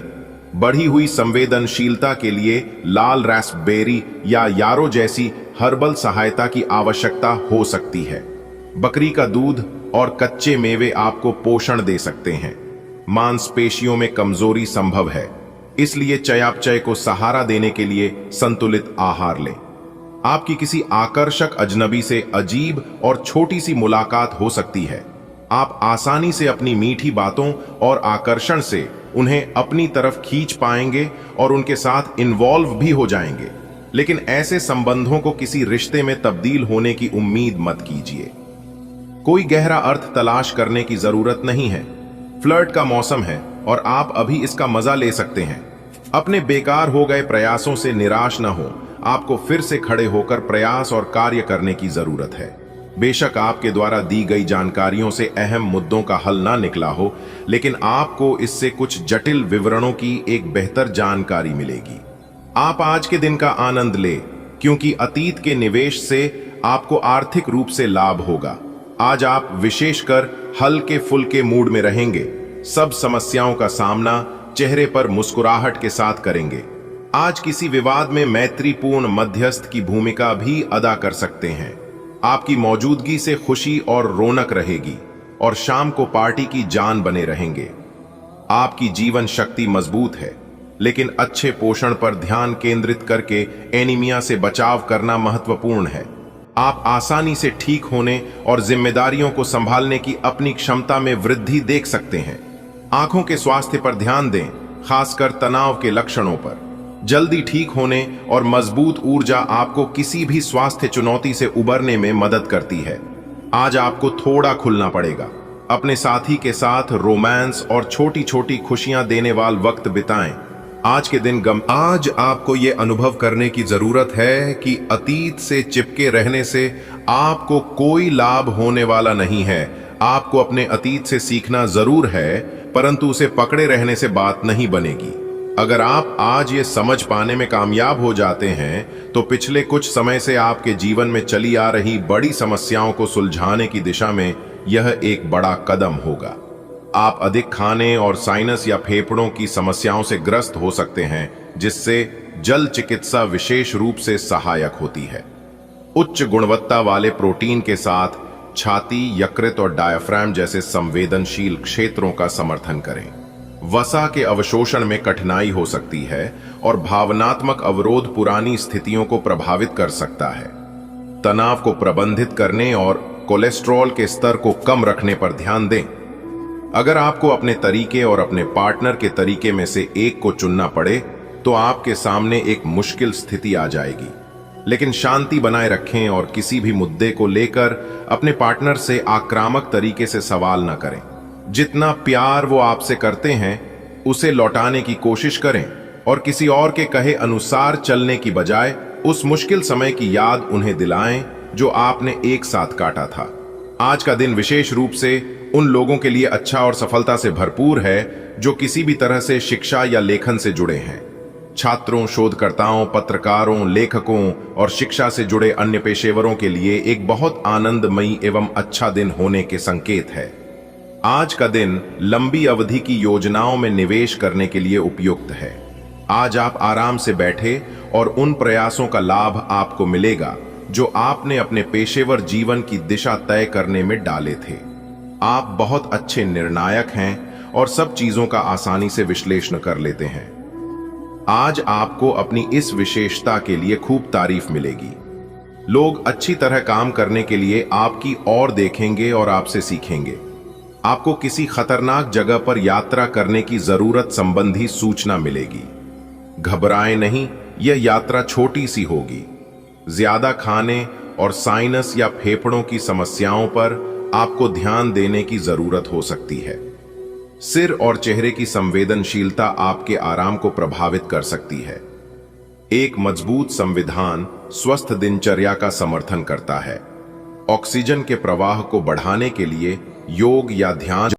बढ़ी हुई संवेदनशीलता के लिए लाल रास्पबेरी या यारो जैसी हर्बल सहायता की आवश्यकता हो सकती है। बकरी का दूध और कच्चे मेवे आपको पोषण दे सकते हैं। मांसपेशियों में कमजोरी संभव है, इसलिए चयापचय को सहारा देने के लिए संतुलित आहार लें। आपकी किसी आकर्षक अजनबी से अजीब और छोटी सी मुलाकात हो सकती है। आप आसानी से अपनी मीठी बातों और आकर्षण से उन्हें अपनी तरफ खींच पाएंगे और उनके साथ इन्वॉल्व भी हो जाएंगे। लेकिन ऐसे संबंधों को किसी रिश्ते में तब्दील होने की उम्मीद मत कीजिए। कोई गहरा अर्थ तलाश करने की जरूरत नहीं है। फ्लर्ट का मौसम है और आप अभी इसका मजा ले सकते हैं। अपने बेकार हो गए प्रयासों से निराश न हो। आपको फिर से खड़े होकर प्रयास और कार्य करने की जरूरत है। बेशक आपके द्वारा दी गई जानकारियों से अहम मुद्दों का हल ना निकला हो, लेकिन आपको इससे कुछ जटिल विवरणों की एक बेहतर जानकारी मिलेगी। आप आज के दिन का आनंद ले, क्योंकि अतीत के निवेश से आपको आर्थिक रूप से लाभ होगा। आज आप विशेषकर हल्के फुल्के मूड में रहेंगे। सब समस्याओं का सामना चेहरे पर मुस्कुराहट के साथ करेंगे। आज किसी विवाद में मैत्रीपूर्ण मध्यस्थ की भूमिका भी अदा कर सकते हैं। आपकी मौजूदगी से खुशी और रौनक रहेगी और शाम को पार्टी की जान बने रहेंगे। आपकी जीवन शक्ति मजबूत है, लेकिन अच्छे पोषण पर ध्यान केंद्रित करके एनीमिया से बचाव करना महत्वपूर्ण है। आप आसानी से ठीक होने और जिम्मेदारियों को संभालने की अपनी क्षमता में वृद्धि देख सकते हैं। आंखों के स्वास्थ्य पर ध्यान दें, खासकर तनाव के लक्षणों पर। जल्दी ठीक होने और मजबूत ऊर्जा आपको किसी भी स्वास्थ्य चुनौती से उबरने में मदद करती है। आज आपको थोड़ा खुलना पड़ेगा। अपने साथी के साथ रोमांस और छोटी छोटी खुशियां देने वाला वक्त बिताएं। आज के दिन आज आपको ये अनुभव करने की जरूरत है कि अतीत से चिपके रहने से आपको कोई लाभ होने वाला नहीं है। आपको अपने अतीत से सीखना जरूर है, परंतु उसे पकड़े रहने से बात नहीं बनेगी। अगर आप आज ये समझ पाने में कामयाब हो जाते हैं तो पिछले कुछ समय से आपके जीवन में चली आ रही बड़ी समस्याओं को सुलझाने की दिशा में यह एक बड़ा कदम होगा। आप अधिक खाने और साइनस या फेफड़ों की समस्याओं से ग्रस्त हो सकते हैं, जिससे जल चिकित्सा विशेष रूप से सहायक होती है। उच्च गुणवत्ता वाले प्रोटीन के साथ छाती, यकृत और डायफ्राम जैसे संवेदनशील क्षेत्रों का समर्थन करें। वसा के अवशोषण में कठिनाई हो सकती है और भावनात्मक अवरोध पुरानी स्थितियों को प्रभावित कर सकता है। तनाव को प्रबंधित करने और कोलेस्ट्रॉल के स्तर को कम रखने पर ध्यान दें। अगर आपको अपने तरीके और अपने पार्टनर के तरीके में से एक को चुनना पड़े तो आपके सामने एक मुश्किल स्थिति आ जाएगी। लेकिन शांति बनाए रखें और किसी भी मुद्दे को लेकर अपने पार्टनर से आक्रामक तरीके से सवाल न करें। जितना प्यार वो आपसे करते हैं उसे लौटाने की कोशिश करें और किसी और के कहे अनुसार चलने की बजाय उस मुश्किल समय की याद उन्हें दिलाएं जो आपने एक साथ काटा था। आज का दिन विशेष रूप से उन लोगों के लिए अच्छा और सफलता से भरपूर है जो किसी भी तरह से शिक्षा या लेखन से जुड़े हैं। छात्रों, शोधकर्ताओं, पत्रकारों, लेखकों और शिक्षा से जुड़े अन्य पेशेवरों के लिए एक बहुत आनंदमयी एवं अच्छा दिन होने के संकेत है। आज का दिन लंबी अवधि की योजनाओं में निवेश करने के लिए उपयुक्त है। आज आप आराम से बैठे और उन प्रयासों का लाभ आपको मिलेगा जो आपने अपने पेशेवर जीवन की दिशा तय करने में डाले थे। आप बहुत अच्छे निर्णायक हैं और सब चीजों का आसानी से विश्लेषण कर लेते हैं। आज आपको अपनी इस विशेषता के लिए खूब तारीफ मिलेगी। लोग अच्छी तरह काम करने के लिए आपकी ओर देखेंगे और आपसे सीखेंगे। आपको किसी खतरनाक जगह पर यात्रा करने की जरूरत संबंधी सूचना मिलेगी। घबराएं नहीं, यह यात्रा छोटी सी होगी। ज्यादा खाने और साइनस या फेफड़ों की समस्याओं पर आपको ध्यान देने की जरूरत हो सकती है। सिर और चेहरे की संवेदनशीलता आपके आराम को प्रभावित कर सकती है। एक मजबूत संविधान स्वस्थ दिनचर्या का समर्थन करता है। ऑक्सीजन के प्रवाह को बढ़ाने के लिए योग या ध्यान